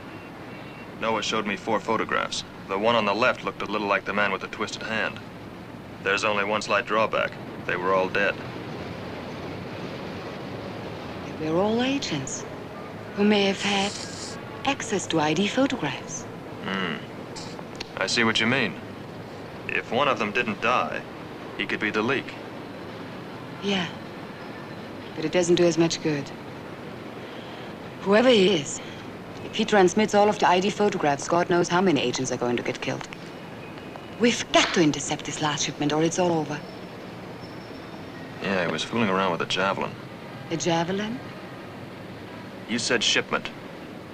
Noah showed me 4 photographs. The one on the left looked a little like the man with the twisted hand. There's only one slight drawback. They were all dead. They were all agents who may have had access to ID photographs. I see what you mean. If one of them didn't die, he could be the leak. Yeah. But it doesn't do as much good. Whoever he is, if he transmits all of the ID photographs, God knows how many agents are going to get killed. We've got to intercept this last shipment or it's all over. Yeah, he was fooling around with a javelin. A javelin? You said shipment.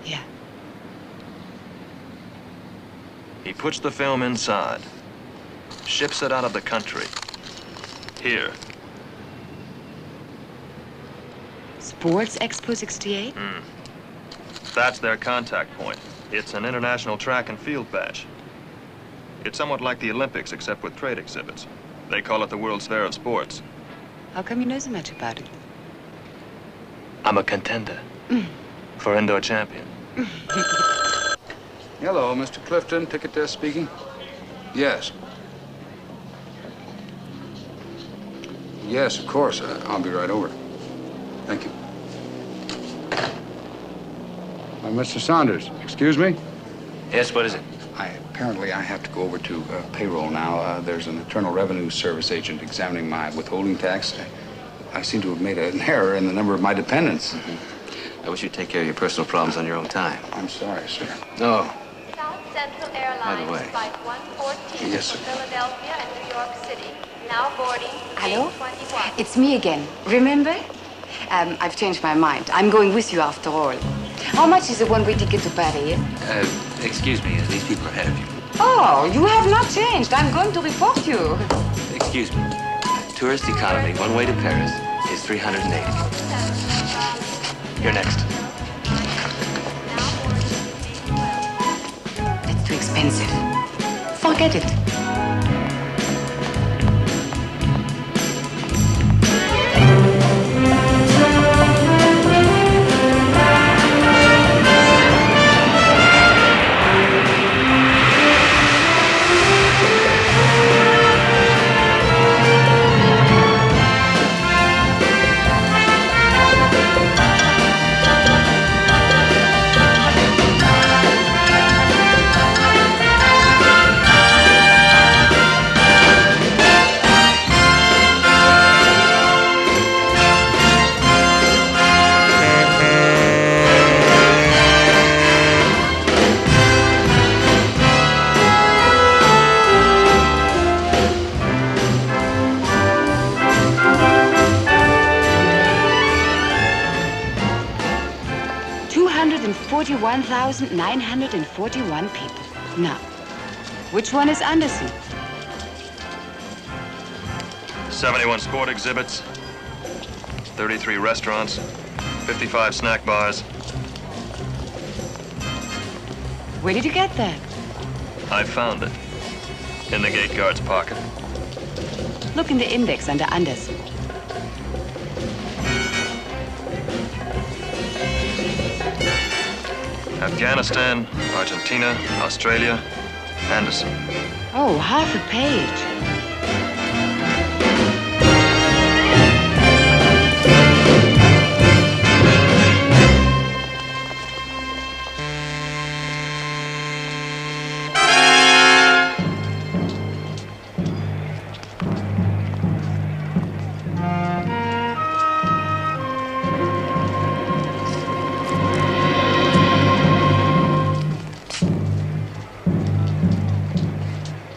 Yeah. He puts the film inside, ships it out of the country. Here. Sports Expo 68? That's their contact point. It's an international track and field bash. It's somewhat like the Olympics, except with trade exhibits. They call it the World's Fair of Sports. How come you know so much about it? I'm a contender for indoor champion. Hello, Mr. Clifton. Ticket desk speaking. Yes. Yes, of course. I'll be right over. Thank you. Mr. Saunders, excuse me? Yes, what is it? Apparently, I have to go over to payroll now. There's an Internal Revenue Service agent examining my withholding tax. I seem to have made an error in the number of my dependents. I wish you'd take care of your personal problems on your own time. I'm sorry, sir. No. South Central Airlines way. Flight 114 Yes, sir. from Philadelphia and New York City. Now boarding Hello? gate 21. It's me again. Remember? I've changed my mind. I'm going with you after all. How much is a one-way ticket to Paris? Excuse me, these people are ahead of you. Oh, you have not changed. I'm going to report you. Excuse me. Tourist economy, one way to Paris, is $380. You're next. That's too expensive. Forget it. $1,941 people. Now, which one is Anderson? 71 sport exhibits, 33 restaurants, 55 snack bars. Where did you get that? I found it. In the gate guard's pocket. Look in the index under Anderson. Afghanistan, Argentina, Australia, Anderson. Oh, half a page.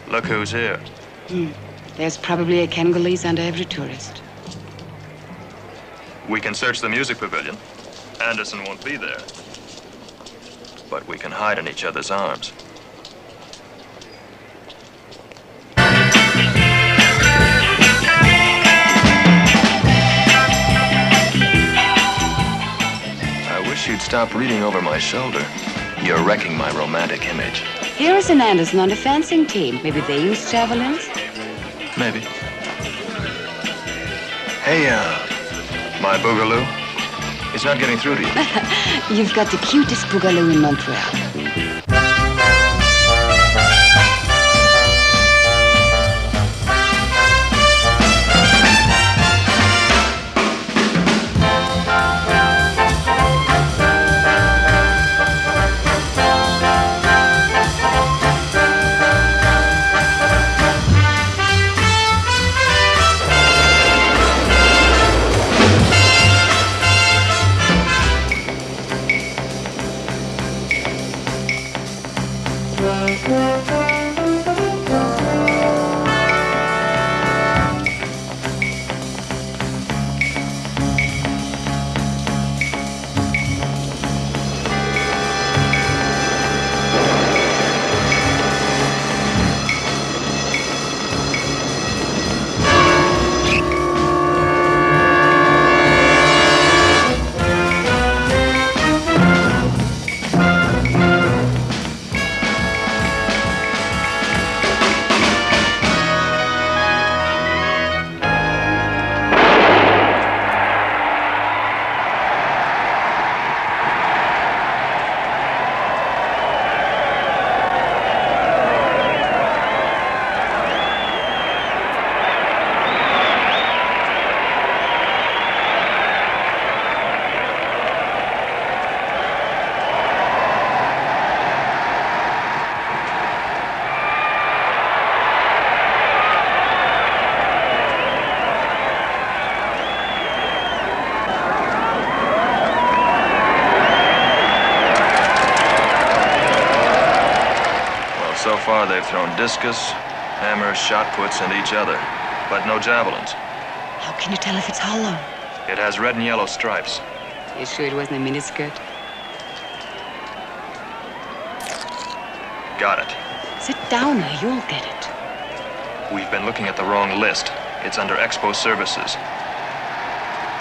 Look who's here. There's probably a Congolese under every tourist. We can search the music pavilion. Anderson won't be there. But we can hide in each other's arms. I wish you'd stop reading over my shoulder. You're wrecking my romantic image. Here is an Anderson on the fencing team. Maybe they use javelins? Maybe. Hey, my boogaloo. It's not getting through to you. You've got the cutest boogaloo in Montreal. So far, they've thrown discus, hammers, shot puts, and each other, but no javelins. How can you tell if it's hollow? It has red and yellow stripes. You sure it wasn't a miniskirt? Got it. Sit down or you'll get it. We've been looking at the wrong list. It's under Expo Services.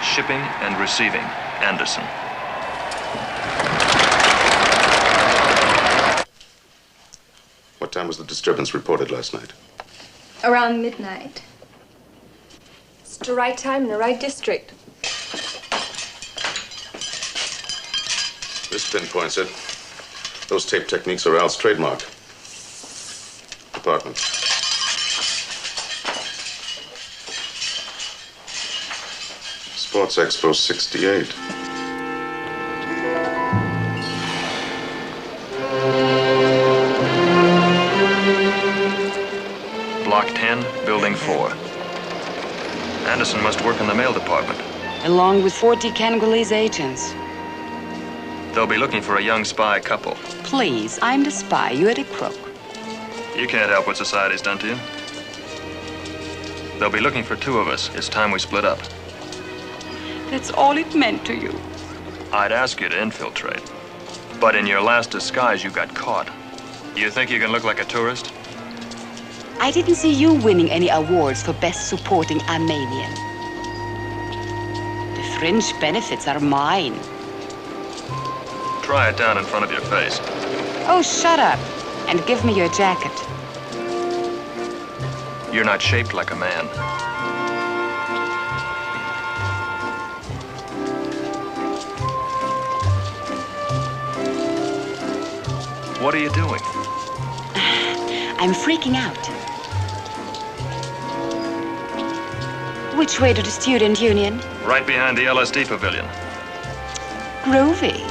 Shipping and receiving, Anderson. What time was the disturbance reported last night? Around midnight. It's the right time in the right district. This pinpoints it. Those tape techniques are Al's trademark. Department. Sports Expo 68. Block 10, Building 4. Anderson must work in the mail department. Along with 40 Congolese agents. They'll be looking for a young spy couple. Please, I'm the spy. You're the crook. You can't help what society's done to you. They'll be looking for two of us. It's time we split up. That's all it meant to you. I'd ask you to infiltrate. But in your last disguise, you got caught. You think you can look like a tourist? I didn't see you winning any awards for Best Supporting Armenian. The fringe benefits are mine. Try it down in front of your face. Oh, shut up. And give me your jacket. You're not shaped like a man. What are you doing? I'm freaking out. Which way to the student union? Right behind the LSD pavilion. Groovy.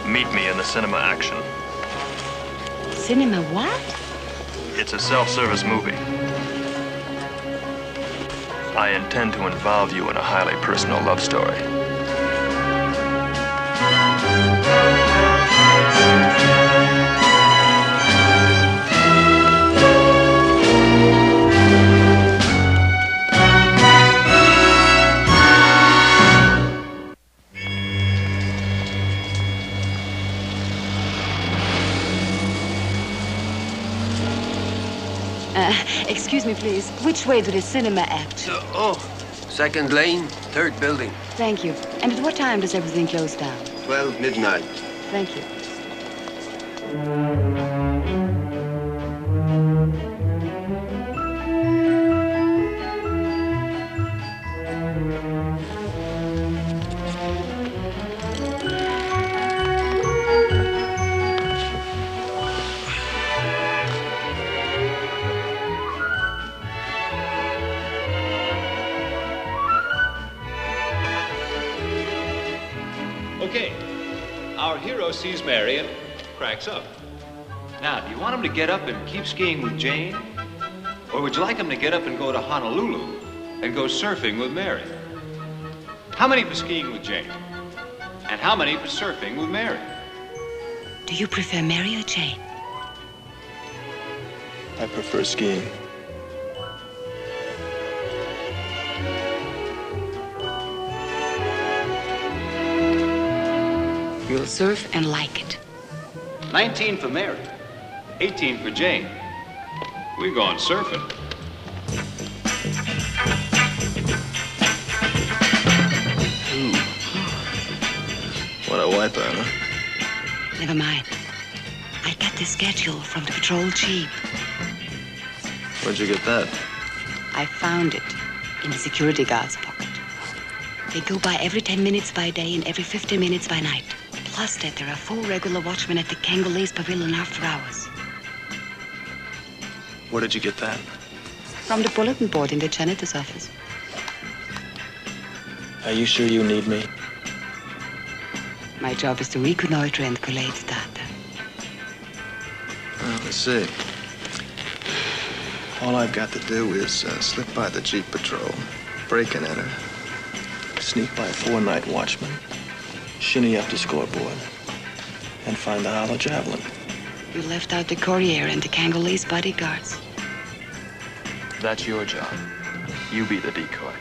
Meet me in the cinema action. Cinema what? It's a self-service movie. I intend to involve you in a highly personal love story. Excuse me, please. Which way to the cinema act? Second lane, third building. Thank you. And at what time does everything close down? 12 midnight. Thank you. Okay, our hero sees Mary and cracks up. Now, do you want him to get up and keep skiing with Jane? Or would you like him to get up and go to Honolulu and go surfing with Mary? How many for skiing with Jane? And how many for surfing with Mary? Do you prefer Mary or Jane? I prefer skiing. You'll surf and like it. 19 for Mary, 18 for Jane. We're going surfing. bad, huh? Never mind. I got the schedule from the patrol chief. Where'd you get that? I found it in the security guard's pocket. They go by every 10 minutes by day and every 15 minutes by night. Plus that there are 4 regular watchmen at the Congolese pavilion after hours. Where did you get that? From the bulletin board in the janitor's office. Are you sure you need me? My job is to reconnoiter and collate data. Well, let's see. All I've got to do is slip by the Jeep patrol, break and enter, sneak by 4 night watchmen, shinny up the scoreboard, and find the hollow javelin. You left out the courier and the Congolese bodyguards. That's your job. You be the decoy.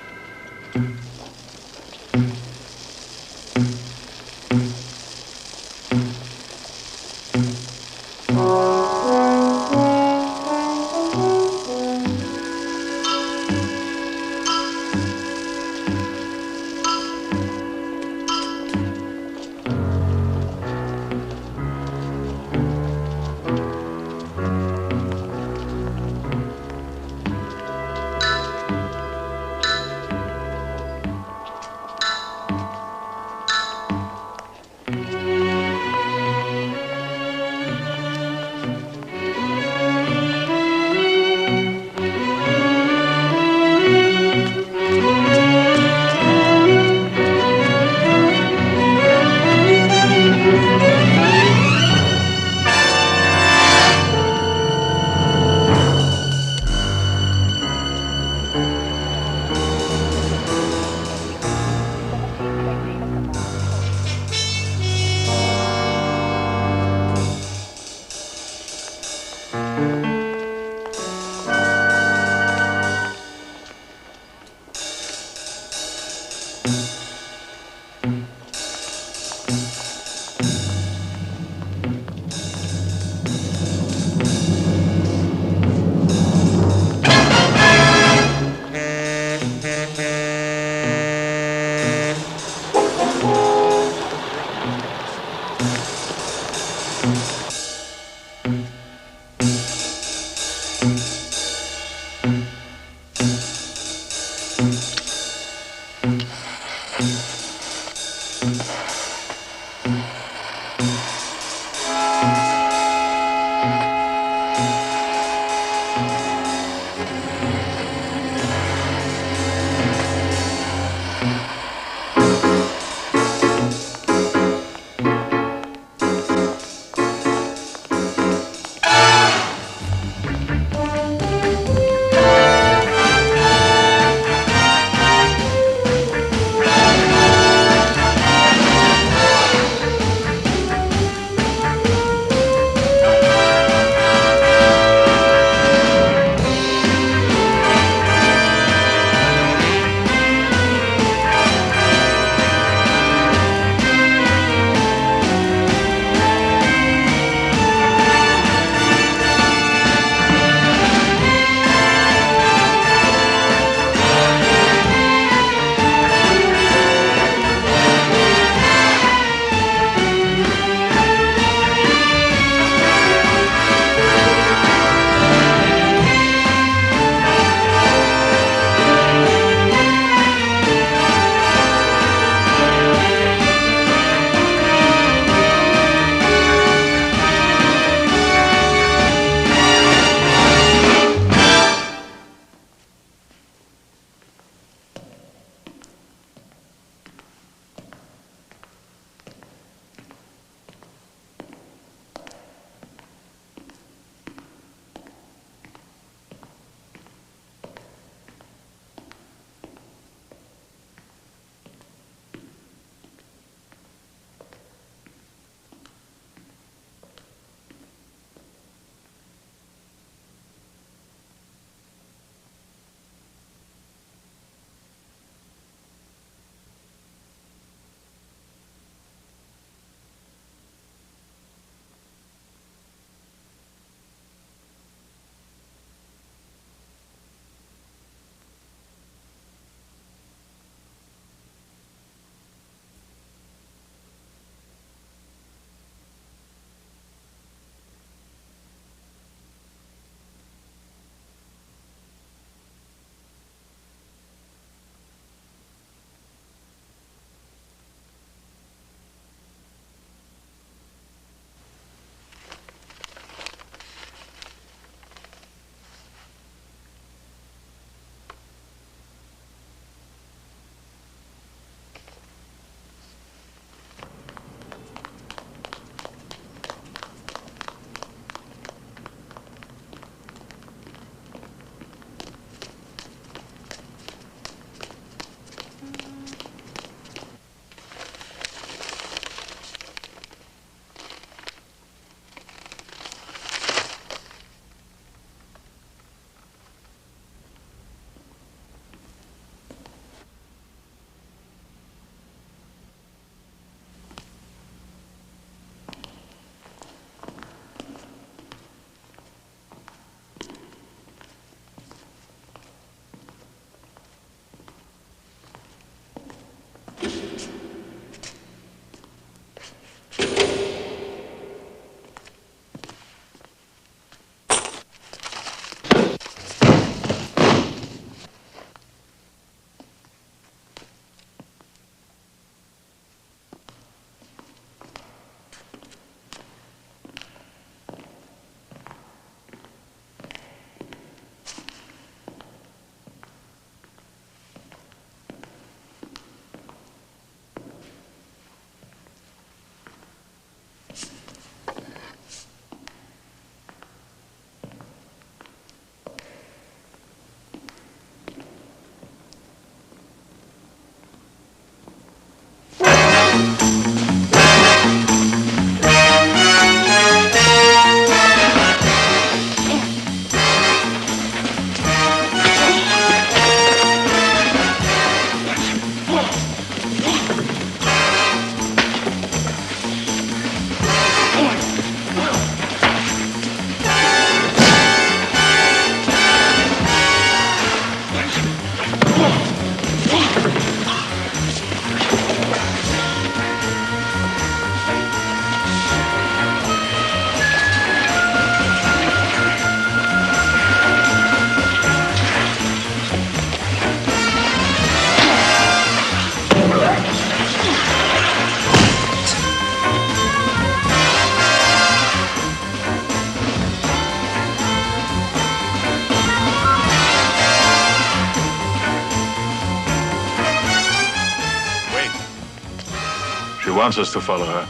wants us to follow her.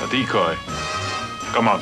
A decoy. Come on.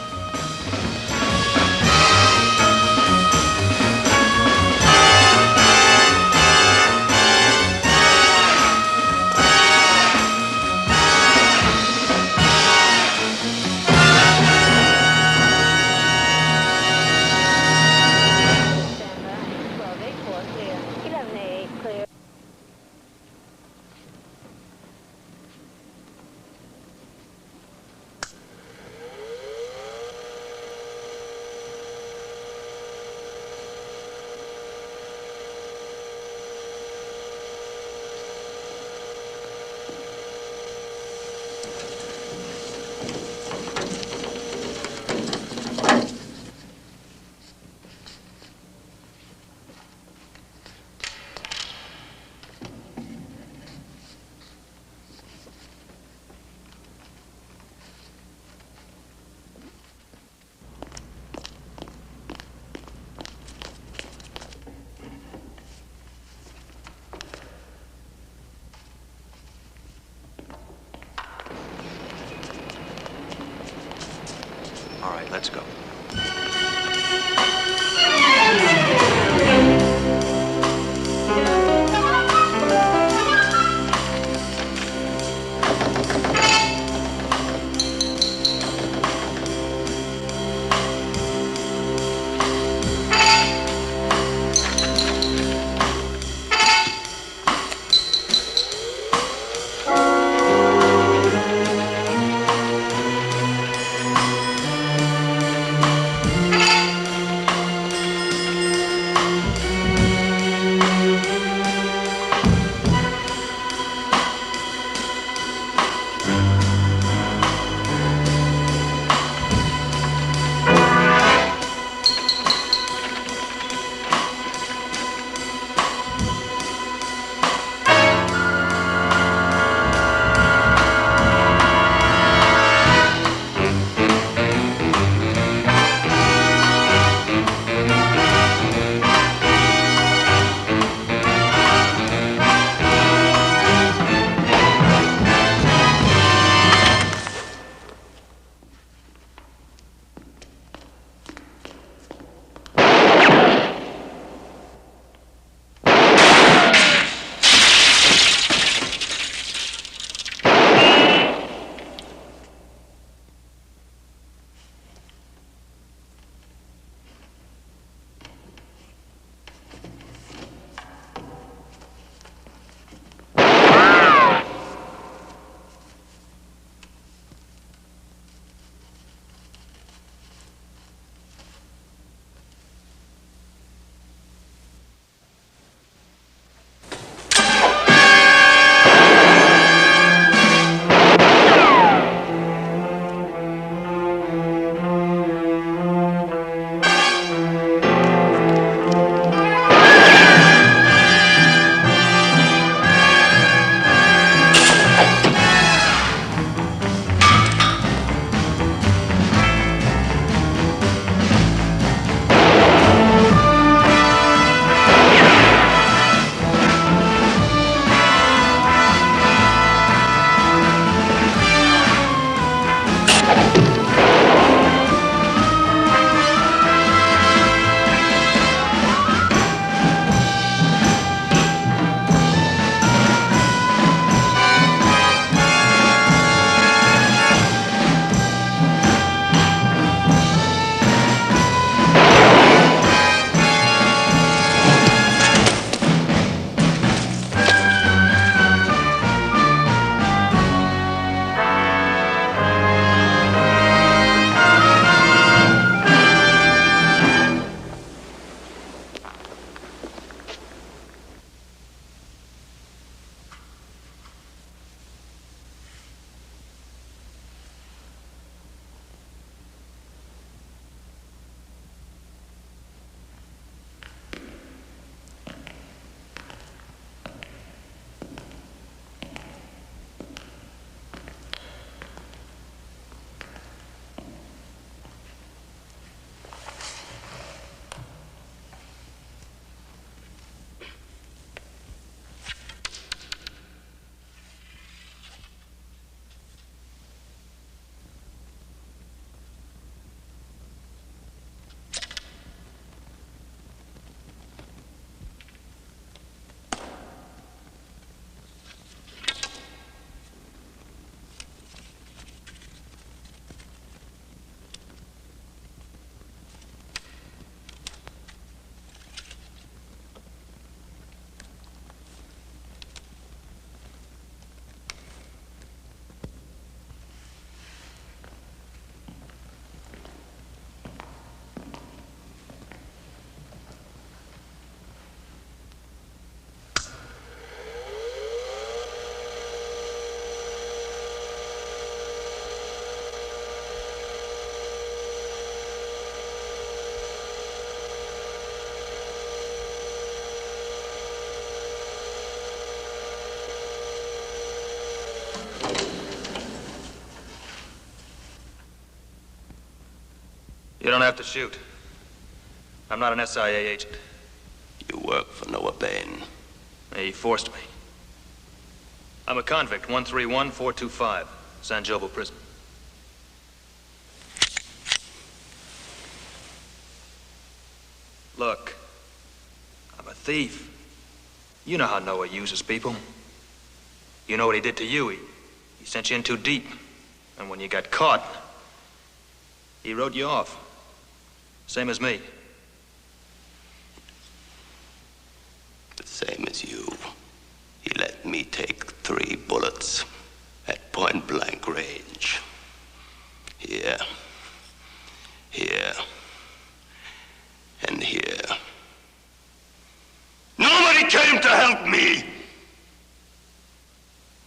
You don't have to shoot. I'm not an SIA agent. You work for Noah Bain. He forced me. I'm a convict, 131425, San Jobo prison. Look, I'm a thief. You know how Noah uses people. You know what he did to you. He sent you in too deep. And when you got caught, he wrote you off. Same as me. The same as you. He let me take 3 bullets at point-blank range. Here. Here. And here. Nobody came to help me!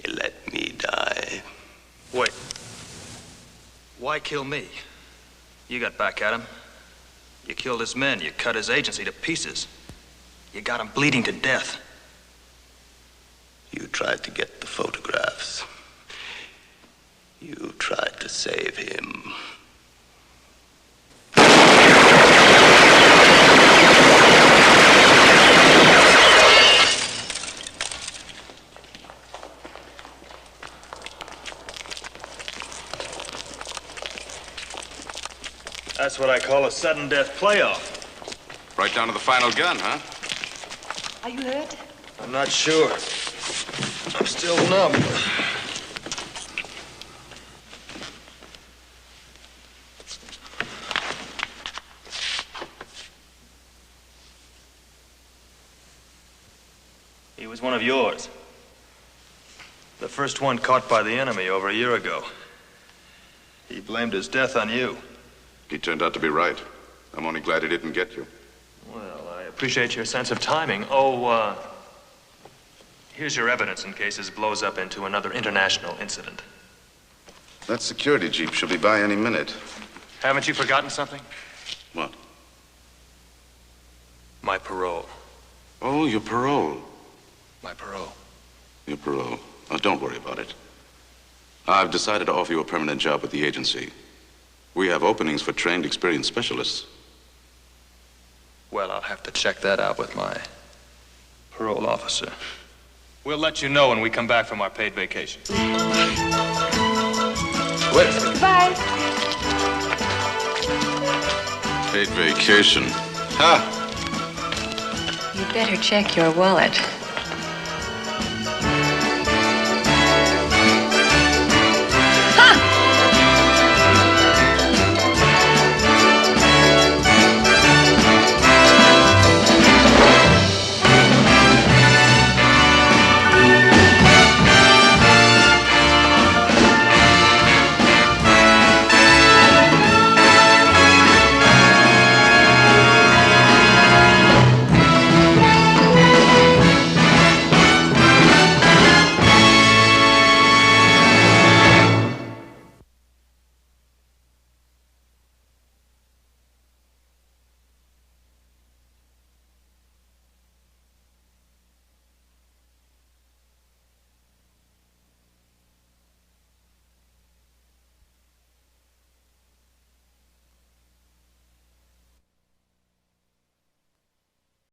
He let me die. Wait. Why kill me? You got back at him. You killed his men. You cut his agency to pieces. You got him bleeding to death. You tried to get the photographs. You tried to save him. That's what I call a sudden death playoff. Right down to the final gun, huh? Are you hurt? I'm not sure. I'm still numb. He was one of yours. The first one caught by the enemy over a year ago. He blamed his death on you. He turned out to be right. I'm only glad he didn't get you. Well, I appreciate your sense of timing. Oh, here's your evidence in case this blows up into another international incident. That security jeep should be by any minute. Haven't you forgotten something? What? My parole. Oh, your parole. My parole. Your parole. Oh, don't worry about it. I've decided to offer you a permanent job with the agency. We have openings for trained, experienced specialists. Well, I'll have to check that out with my parole officer. We'll let you know when we come back from our paid vacation. Wait. Goodbye. Paid vacation. Ha! You better check your wallet.